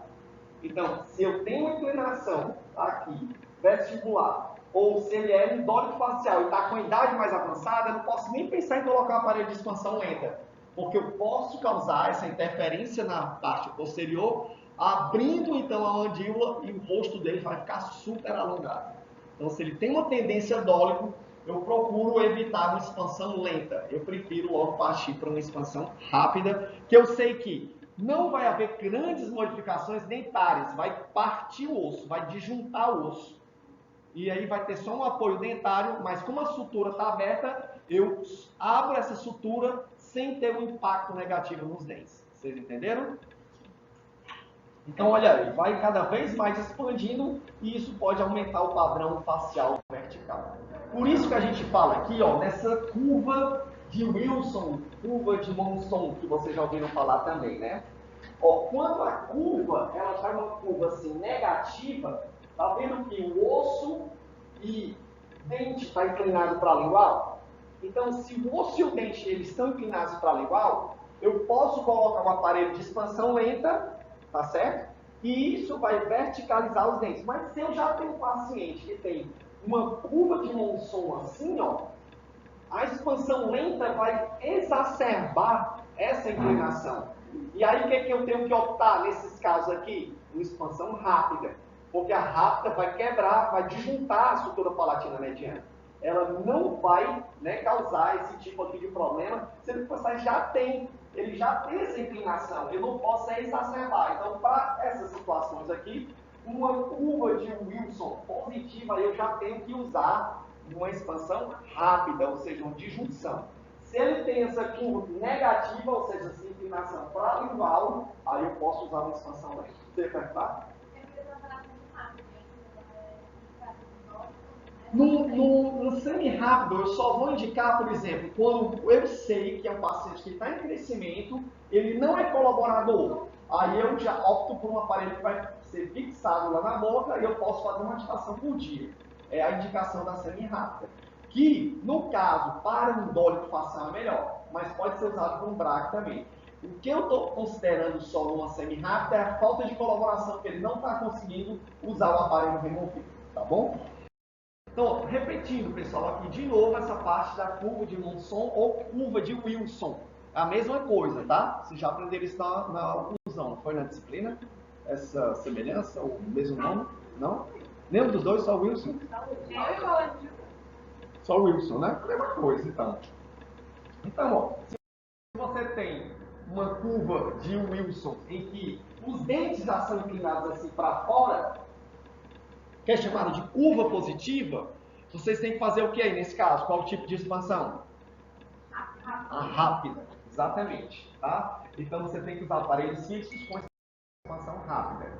Então, se eu tenho uma inclinação aqui, vestibular, ou se ele é um dólico facial e está com a idade mais avançada, eu não posso nem pensar em colocar um aparelho de expansão lenta, porque eu posso causar essa interferência na parte posterior, abrindo então a mandíbula e o rosto dele vai ficar super alongado. Então, se ele tem uma tendência dólico, eu procuro evitar uma expansão lenta. Eu prefiro logo partir para uma expansão rápida, que eu sei que não vai haver grandes modificações dentárias, vai partir o osso, vai disjuntar o osso. E aí vai ter só um apoio dentário, mas como a sutura está aberta, eu abro essa sutura sem ter um impacto negativo nos dentes. Vocês entenderam? Então, olha aí, vai cada vez mais expandindo e isso pode aumentar o padrão facial vertical. Por isso que a gente fala aqui, ó, nessa curva de Wilson, curva de Monson, que vocês já ouviram falar também, né? Ó, quando a curva, ela está uma curva assim negativa, tá vendo que o osso e dente está inclinado para a lingual? Então, se o osso e o dente eles estão inclinados para a lingual, eu posso colocar um aparelho de expansão lenta, tá certo? E isso vai verticalizar os dentes. Mas se eu já tenho um paciente que tem uma curva de Monson assim, ó, a expansão lenta vai exacerbar essa inclinação. E aí o que é que eu tenho que optar nesses casos aqui? Uma expansão rápida. Porque a rápida vai quebrar, vai disjuntar a sutura palatina mediana. Ela não vai, né, causar esse tipo aqui de problema, sendo que o paciente já tem, ele já tem essa inclinação, eu não posso exacerbar. Então, para essas situações aqui, uma curva de Wilson positiva, eu já tenho que usar uma expansão rápida, ou seja, uma disjunção. Se ele tem essa curva negativa, ou seja, essa inclinação para lingual, aí eu posso usar uma expansão lenta. Você quer perguntar? No semi-rápido, eu só vou indicar, por exemplo, quando eu sei que é um paciente que está em crescimento, ele não é colaborador. Aí eu já opto por um aparelho que vai ser fixado lá na boca e eu posso fazer uma ativação por dia. É a indicação da semi-rápida. Que, no caso, para um dólico facial é melhor, mas pode ser usado com BRAC também. O que eu estou considerando só numa semi-rápida é a falta de colaboração, que ele não está conseguindo usar o aparelho removido, tá bom? Então, repetindo, pessoal, aqui de novo essa parte da curva de Monson ou curva de Wilson. É a mesma coisa, tá? Vocês já aprenderam isso na oclusão, foi na disciplina? Essa semelhança, ou o mesmo nome? Não? Nenhum dos dois, só Wilson? Só Wilson, né? Mesma coisa, então. Então, ó, se você tem uma curva de Wilson em que os dentes já são inclinados assim para fora, que é chamada de curva positiva, vocês têm que fazer o que aí nesse caso? Qual o tipo de expansão? A rápida, exatamente. Tá? Então você tem que usar aparelhos fixos com expansão rápida.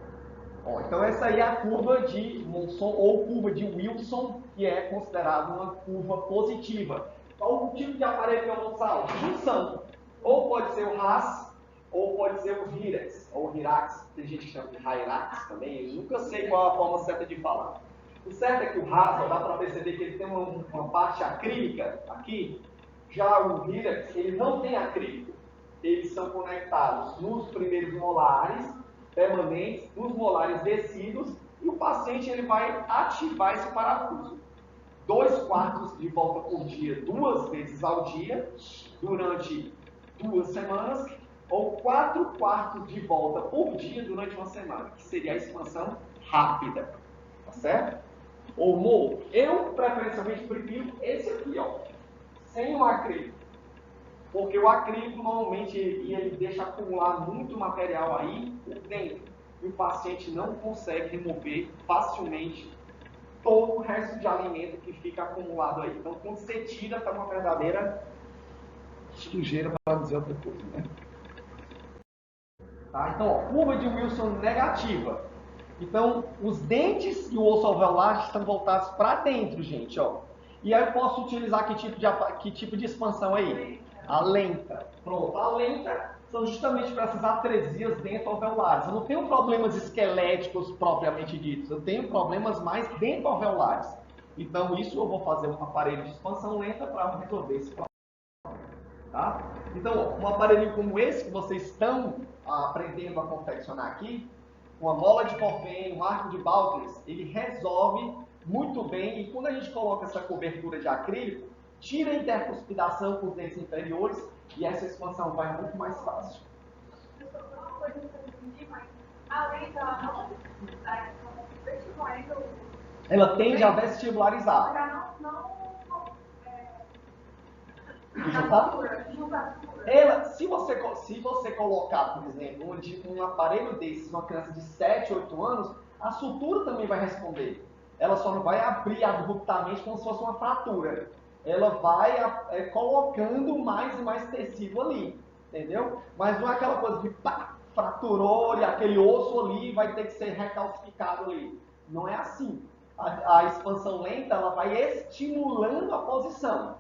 Ó, então essa aí é a curva de Monson ou curva de Wilson, que é considerada uma curva positiva. Qual o tipo de aparelho que eu vou usar? Junção. Ou pode ser o Haas, ou pode ser o Hirax, ou Hirax, tem gente que chama de Hyrax também, eu nunca sei qual a forma certa de falar. O certo é que o Haas, dá para perceber que ele tem uma parte acrílica aqui, já o Hirax, ele não tem acrílico. Eles são conectados nos primeiros molares permanentes, nos molares descidos, e o paciente ele vai ativar esse parafuso. 2/4 de volta por dia, 2 vezes ao dia, durante 2 semanas, ou 4/4 de volta por dia durante uma semana, que seria a expansão rápida, tá certo? Ou eu preferencialmente prefiro esse aqui, ó, sem o acrílico. Porque o acrílico, normalmente, ele deixa acumular muito material aí por dentro. E o paciente não consegue remover facilmente todo o resto de alimento que fica acumulado aí. Então, quando você tira, está uma verdadeira sujeira, para dizer outra coisa, né? Tá? Então, ó, curva de Wilson negativa. Então, os dentes e o osso alveolar estão voltados para dentro, gente, ó. E aí eu posso utilizar que tipo de expansão aí? A lenta. Pronto, a lenta são justamente para essas atresias dento-alveolares. Eu não tenho problemas esqueléticos propriamente ditos, eu tenho problemas mais dento-alveolares. Então, isso eu vou fazer um aparelho de expansão lenta para resolver esse problema. Tá? Então, um aparelho como esse que vocês estão aprendendo a confeccionar aqui, uma mola de Porfém, um arco de Balkers, ele resolve muito bem. E quando a gente coloca essa cobertura de acrílico, tira a intercuspidação com os dentes inferiores e essa expansão vai muito mais fácil. Ela tende a vestibularizar. Ela, se você colocar, por exemplo, um aparelho desses, uma criança de 7, 8 anos, a sutura também vai responder. Ela só não vai abrir abruptamente como se fosse uma fratura. Ela vai colocando mais e mais tecido ali, entendeu? Mas não é aquela coisa de pá, fraturou e aquele osso ali vai ter que ser recalcificado ali. Não é assim. A expansão lenta, ela vai estimulando a posição.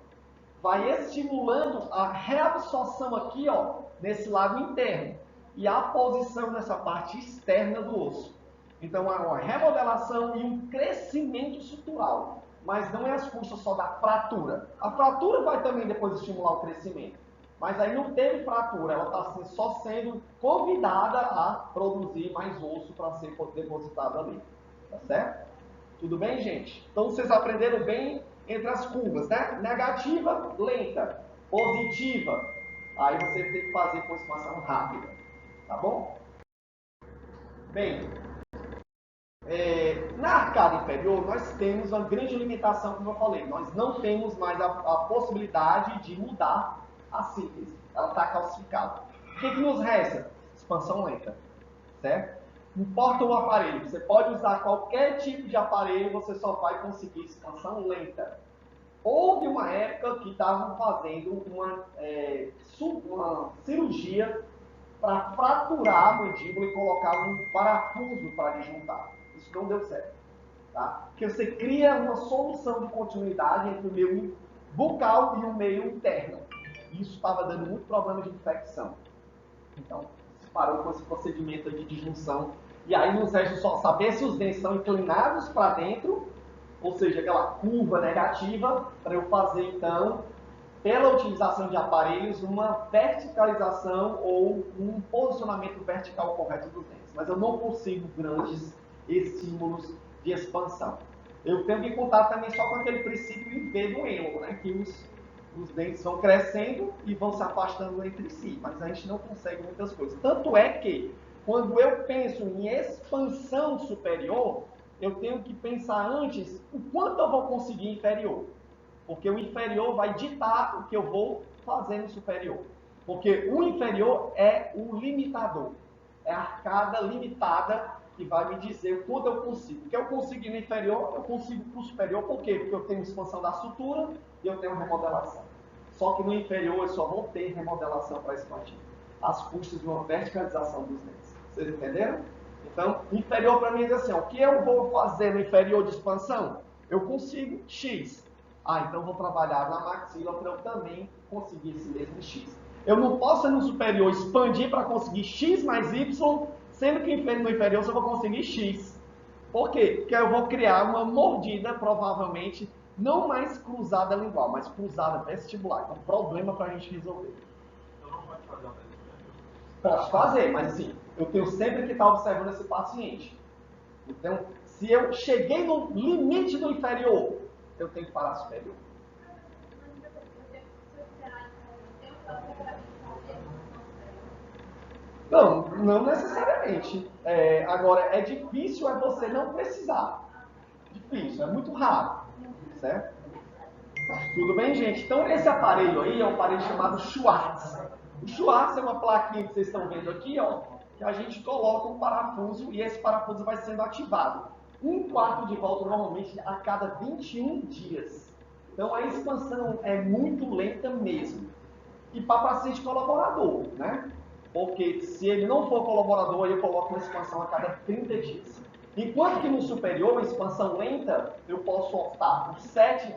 Vai estimulando a reabsorção aqui, ó, nesse lado interno. E a posição nessa parte externa do osso. Então, há uma remodelação e um crescimento sutural. Mas não é às custas só da fratura. A fratura vai também depois estimular o crescimento. Mas aí não teve fratura, ela está só sendo convidada a produzir mais osso para ser depositado ali. Tá certo? Tudo bem, gente? Então, vocês aprenderam bem entre as curvas, né? Negativa, lenta. Positiva, aí você tem que fazer com expansão rápida. Tá bom? Bem, na arcada inferior, nós temos uma grande limitação, como eu falei. Nós não temos mais a possibilidade de mudar a síntese. Ela está calcificada. O que nos resta? Expansão lenta. Certo? Não importa o aparelho. Você pode usar qualquer tipo de aparelho, você só vai conseguir expansão lenta. Houve uma época que estavam fazendo uma cirurgia para fraturar a mandíbula e colocar um parafuso para disjuntar. Isso não deu certo. Tá? Porque você cria uma solução de continuidade entre o meio bucal e o meio interno. Isso estava dando muito problema de infecção. Então, se parou com esse procedimento de disjunção. E aí nos resta só saber se os dentes estão inclinados para dentro, ou seja, aquela curva negativa, para eu fazer então, pela utilização de aparelhos, uma verticalização ou um posicionamento vertical correto dos dentes. Mas eu não consigo grandes estímulos de expansão. Eu tenho que contar também só com aquele princípio em V do êmbolo, né? Que os dentes vão crescendo e vão se afastando entre si, mas a gente não consegue muitas coisas. Tanto é que, quando eu penso em expansão superior, eu tenho que pensar antes o quanto eu vou conseguir inferior. Porque o inferior vai ditar o que eu vou fazer no superior. Porque o inferior é o limitador. É a arcada limitada que vai me dizer o quanto eu consigo. O que eu consigo no inferior, eu consigo para o superior. Por quê? Porque eu tenho expansão da sutura e eu tenho remodelação. Só que no inferior eu só vou ter remodelação para expandir. Às custas de uma verticalização dos dentes. Vocês entenderam? Então, inferior para mim é assim, ó, o que eu vou fazer no inferior de expansão? Eu consigo X. Então eu vou trabalhar na maxila para eu também conseguir esse mesmo X. Eu não posso no superior expandir para conseguir X mais Y, sendo que no inferior eu só vou conseguir X. Por quê? Porque eu vou criar uma mordida, provavelmente, não mais cruzada lingual, mas cruzada vestibular. Então, problema para a gente resolver. Então não pode fazer uma Posso fazer, mas assim, eu tenho sempre que estar observando esse paciente. Então, se eu cheguei no limite do inferior, eu tenho que parar superior. Não necessariamente. Agora, é difícil você não precisar. Difícil, é muito raro. Certo? Tudo bem, gente? Então, esse aparelho aí é um aparelho chamado Schwartz. O Schwartz é uma plaquinha que vocês estão vendo aqui, ó, que a gente coloca um parafuso e esse parafuso vai sendo ativado. 1/4 de volta normalmente a cada 21 dias. Então, a expansão é muito lenta mesmo. E para paciente colaborador, né? Porque se ele não for colaborador, eu coloco uma expansão a cada 30 dias. Enquanto que no superior, a expansão lenta, eu posso optar por 7,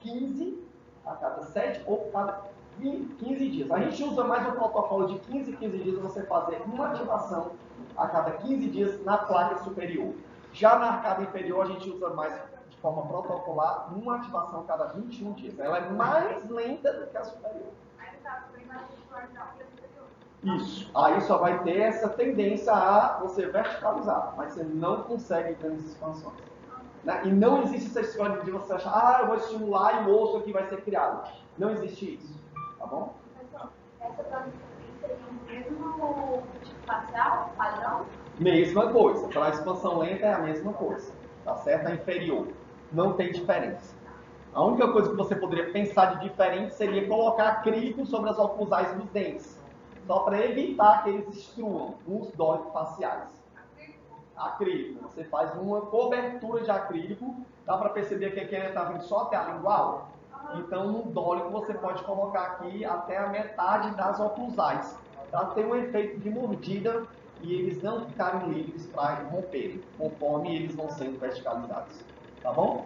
15, a cada 7 ou cada 15 dias. A gente usa mais o protocolo de 15 dias, você fazer uma ativação a cada 15 dias na placa superior. Já na arcada inferior, a gente usa mais de forma protocolar uma ativação a cada 21 dias. Ela é mais lenta do que a superior. Isso. Aí só vai ter essa tendência a você verticalizar, mas você não consegue grandes expansões. Né? E não existe essa história de você achar, eu vou estimular e o osso aqui vai ser criado. Não existe isso. Tá bom? Professor, essa transferência seria o mesmo tipo facial, padrão? Mesma coisa. Para a expansão lenta é a mesma coisa. Tá certo? É inferior. Não tem diferença. A única coisa que você poderia pensar de diferente seria colocar acrílico sobre as oclusais dos dentes. Só para evitar que eles destruam os dólicos faciais. Acrílico. Você faz uma cobertura de acrílico. Dá para perceber que aqui está vindo só até a lingual? Então, no dólico, você pode colocar aqui até a metade das oclusais. Para ter um efeito de mordida e eles não ficarem livres para romperem, conforme eles vão sendo verticalizados. Tá bom?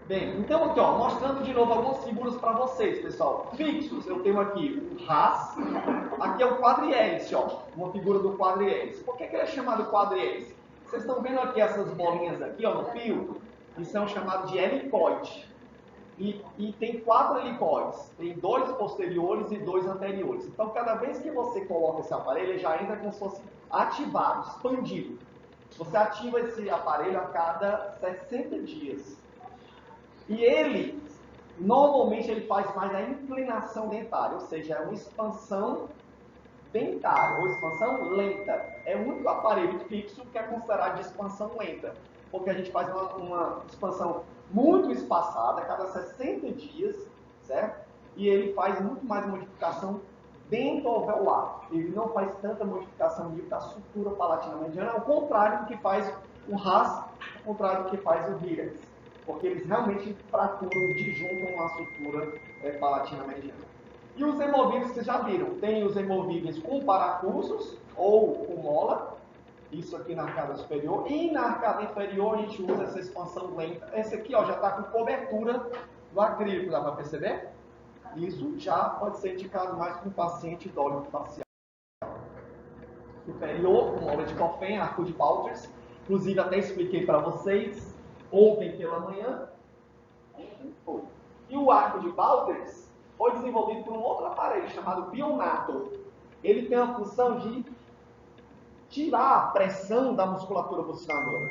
Bem, então aqui, ó, mostrando de novo algumas figuras para vocês, pessoal. Fixos, eu tenho aqui o RAS, aqui é o quadrihélice, ó, uma figura do quadrihélice. Por que ele é chamado quadrihélice? Vocês estão vendo aqui essas bolinhas aqui, ó, no fio? Isso é um chamado de helicoide. E tem 4 helicoides, tem 2 posteriores e 2 anteriores. Então, cada vez que você coloca esse aparelho, ele já entra como se fosse ativado, expandido. Você ativa esse aparelho a cada 60 dias. E ele, normalmente, ele faz mais a inclinação dentária, ou seja, é uma expansão dentária, ou expansão lenta. É o único aparelho fixo que é considerado de expansão lenta, porque a gente faz uma expansão muito espaçada, a cada 60 dias, certo? E ele faz muito mais modificação dentoalveolar. Ele não faz tanta modificação nível da sutura palatina mediana, ao contrário do que faz o RAS, ao contrário do que faz o Virax. Porque eles realmente fraturam, disjuntam a sutura palatina mediana. E os removíveis, vocês já viram, tem os removíveis com parafusos ou com mola, isso aqui na arcada superior, e na arcada inferior a gente usa essa expansão lenta. Esse aqui ó, já está com cobertura do acrílico, dá para perceber? Isso já pode ser indicado mais para um paciente dólico facial. Superior, com mola de Coffin, arco de Walters, inclusive até expliquei para vocês ontem pela manhã. E o arco de Walters foi desenvolvido por um outro aparelho chamado Bionator. Ele tem a função de tirar a pressão da musculatura bucinadora.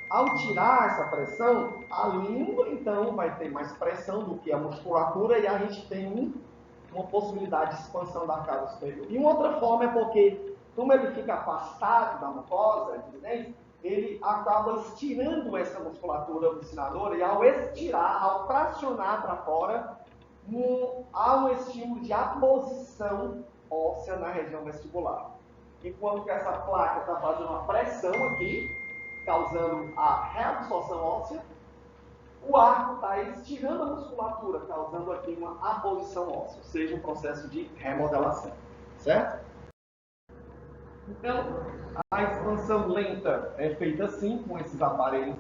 Ao tirar essa pressão, a língua então vai ter mais pressão do que a musculatura e a gente tem uma possibilidade de expansão da arcada superior. E uma outra forma é porque, como ele fica afastado da mucosa, ele acaba estirando essa musculatura bucinadora e ao estirar, ao tracionar para fora, há um estímulo de aposição óssea na região vestibular. Enquanto que essa placa está fazendo uma pressão aqui, causando a reabsorção óssea, o arco está estirando a musculatura, causando aqui uma aposição óssea, ou seja, um processo de remodelação. Certo? Então, a expansão lenta é feita assim, com esses aparelhos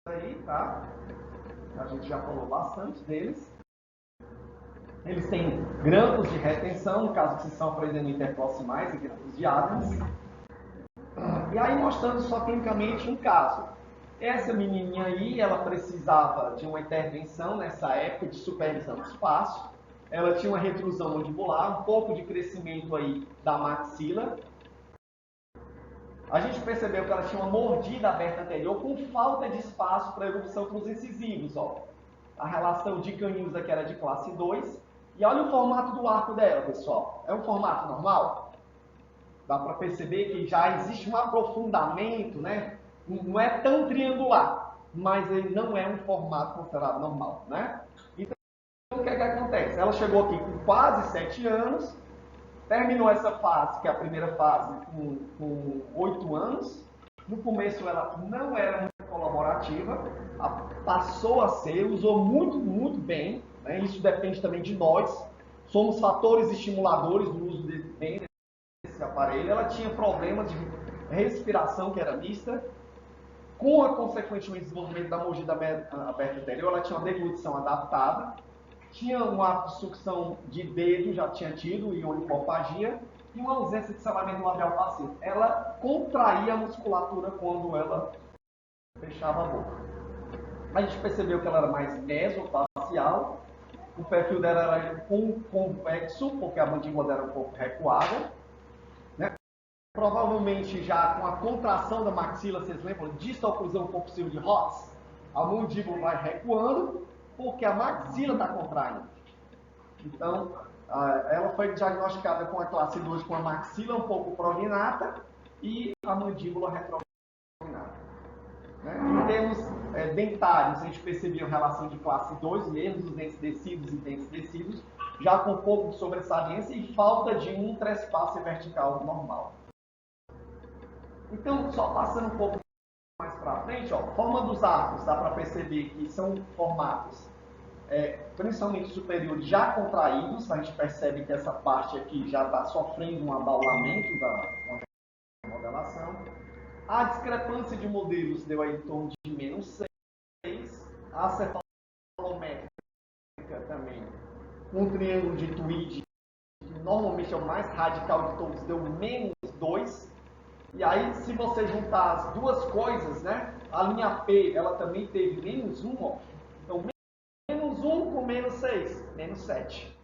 aí, tá? A gente já falou bastante deles. Eles têm grampos de retenção, no caso que vocês estão aprendendo interproximais e grampos de Adams. E aí mostrando só clinicamente um caso. Essa menininha aí, ela precisava de uma intervenção nessa época de supervisão do espaço. Ela tinha uma retrusão mandibular, um pouco de crescimento aí da maxila. A gente percebeu que ela tinha uma mordida aberta anterior com falta de espaço para erupção com os incisivos. Ó. A relação de caninhos aqui era de classe 2. E olha o formato do arco dela, pessoal. É um formato normal? Dá para perceber que já existe um aprofundamento, né? Não é tão triangular. mas ele não é um formato considerado normal, né? Então, o que é que acontece? Ela chegou aqui com quase 7 anos, terminou essa fase, que é a primeira fase, com 8 anos. No começo ela não era muito colaborativa, passou a ser, usou muito bem, né? Isso depende também de nós. Somos fatores estimuladores do uso desse aparelho. Ela tinha problemas de respiração, que era mista, com a consequentemente desenvolvimento da mordida aberta anterior, ela tinha uma deglutição adaptada, tinha um ato de sucção de dedo, já tinha tido, e onicofagia, e uma ausência de selamento labial passivo. Ela contraía a musculatura quando ela fechava a boca. A gente percebeu que ela era mais mesofacial, o perfil dela era convexo, porque a mandíbula dela era um pouco recuada, né? Provavelmente já com a contração da maxila, vocês lembram? Distoclusão compulsiva de Hotz, a mandíbula vai recuando, porque a maxila está contraindo. Então, ela foi diagnosticada com a classe 2 com a maxila um pouco prognata e a mandíbula retrognata. Né? Em termos dentários, a gente percebeu relação de classe 2, mesmo os dentes descidos e dentes descidos, já com um pouco de sobressaliência e falta de um trespasse vertical normal. Então, só passando um pouco mais para frente, ó, forma dos arcos, dá para perceber que são formatos principalmente superiores já contraídos. A gente percebe que essa parte aqui já está sofrendo um abaulamento da remodelação. A discrepância de modelos deu aí em torno de -6. A cefalométrica também, um triângulo de Tweed, que normalmente é o mais radical de todos, deu -2. E aí, se você juntar as duas coisas, né, a linha P, ela também teve -1, ó. Então, -1 com -6, -7,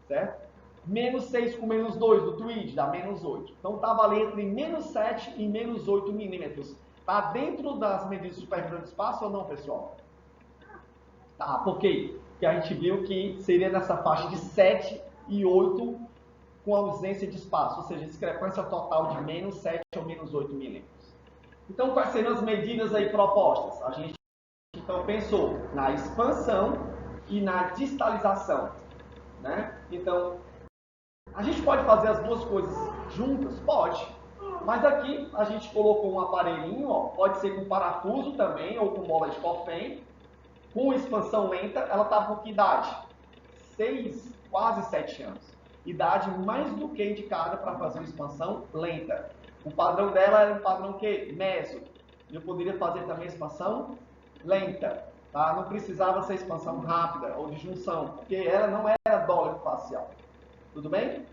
certo? -6 com -2 do Tweed dá -8. Então, estava ali entre -7 e -8 milímetros. Está dentro das medidas superiores do espaço ou não, pessoal? Tá, por quê? Porque a gente viu que seria nessa faixa de 7 e 8 com ausência de espaço, ou seja, discrepância total de -7 ou -8 milímetros. Então, quais seriam as medidas aí propostas? A gente então pensou na expansão e na distalização, né? Então, a gente pode fazer as duas coisas juntas? Pode. Mas aqui a gente colocou um aparelhinho, ó, pode ser com parafuso também, ou com bola de Coffin, com expansão lenta. Ela estava com que idade? 6, quase 7 anos. Idade mais do que indicada para fazer uma expansão lenta. O padrão dela era um padrão que? Meso. Eu poderia fazer também expansão lenta, tá? Não precisava ser expansão rápida ou de junção, porque ela não era dólico facial. Tudo bem?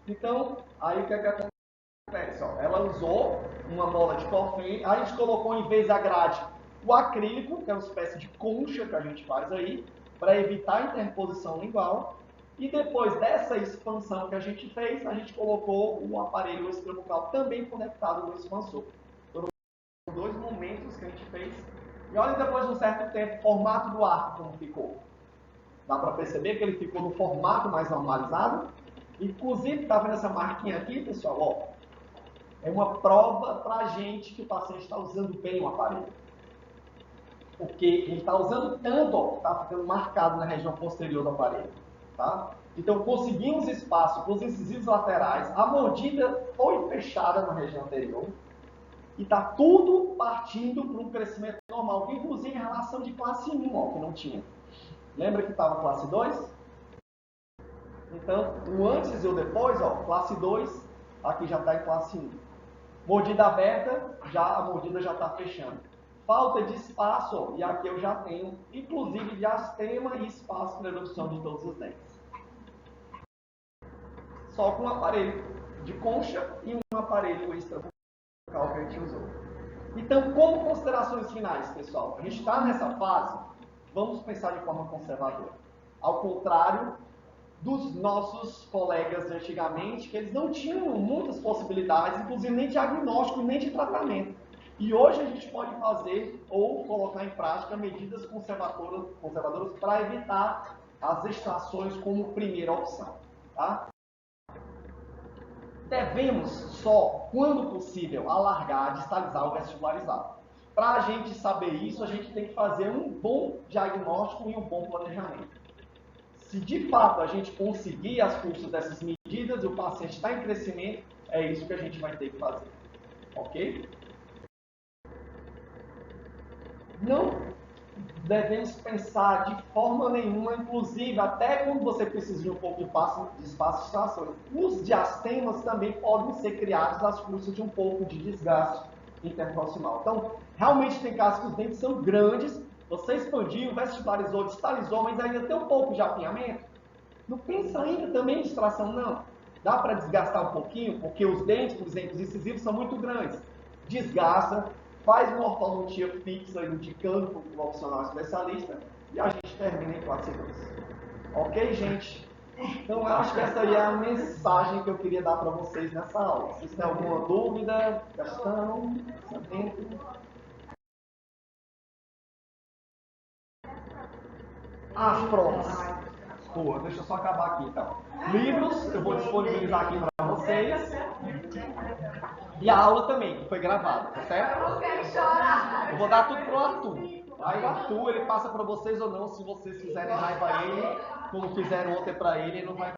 Então, aí o que acontece? Ó, ela usou uma bola de Coffin, aí a gente colocou em vez da grade o acrílico, que é uma espécie de concha que a gente faz aí, para evitar a interposição lingual. E depois dessa expansão que a gente fez, a gente colocou o aparelho extrabucal também conectado no expansor. Foram dois momentos que a gente fez. E olha depois de um certo tempo o formato do arco como ficou. Dá para perceber que ele ficou no formato mais normalizado. Inclusive, está vendo essa marquinha aqui, pessoal? Ó, é uma prova para a gente que o paciente está usando bem o aparelho. Porque ele está usando tanto, ó, está ficando marcado na região posterior do aparelho. Tá? Então, conseguimos espaço com os incisivos laterais, a mordida foi fechada na região anterior, e está tudo partindo para um crescimento normal, inclusive em relação de classe 1, ó, que não tinha. Lembra que estava classe 2? Então, o antes e o depois, ó, classe 2, aqui já está em classe 1. Mordida aberta, a mordida já está fechando. Falta de espaço, ó, e aqui eu já tenho, inclusive, diastema e espaço para redução de todos os dentes. Só com um aparelho de concha e um aparelho extrabucal que a gente usou. Então, como considerações finais, pessoal, a gente está nessa fase, vamos pensar de forma conservadora. Ao contrário dos nossos colegas de antigamente, que eles não tinham muitas possibilidades, inclusive nem de diagnóstico, nem de tratamento. E hoje a gente pode fazer ou colocar em prática medidas conservadoras para evitar as extrações como primeira opção. Tá? Devemos só, quando possível, alargar, distalizar ou vestibularizar. para a gente saber isso, a gente tem que fazer um bom diagnóstico e um bom planejamento. Se de fato a gente conseguir as custas dessas medidas e o paciente está em crescimento, é isso que a gente vai ter que fazer. Ok? Não devemos pensar de forma nenhuma, inclusive até quando você precisa de um pouco de espaço de extração, os diastemas também podem ser criados às custas de um pouco de desgaste interproximal. Então, realmente tem casos que os dentes são grandes, você expandiu, vestibularizou, distalizou, mas ainda tem um pouco de apinhamento. Não pensa ainda também em extração, não. Dá para desgastar um pouquinho, porque os dentes, por exemplo, os incisivos são muito grandes. Desgasta, faz uma ortodontia fixa, indicando para o profissional especialista, e a gente termina em 4 segundos. Ok, gente? Então, eu acho que essa aí é a mensagem que eu queria dar para vocês nessa aula. Se vocês têm alguma dúvida, questão, sabendo? As provas. Boa, deixa eu só acabar aqui então. Livros, eu vou disponibilizar aqui para vocês. E a aula também, que foi gravada, tá certo? Eu vou dar tudo pro Arthur. Aí o Arthur, ele passa para vocês ou não, se vocês fizerem raiva a ele, como fizeram ontem para ele, ele não vai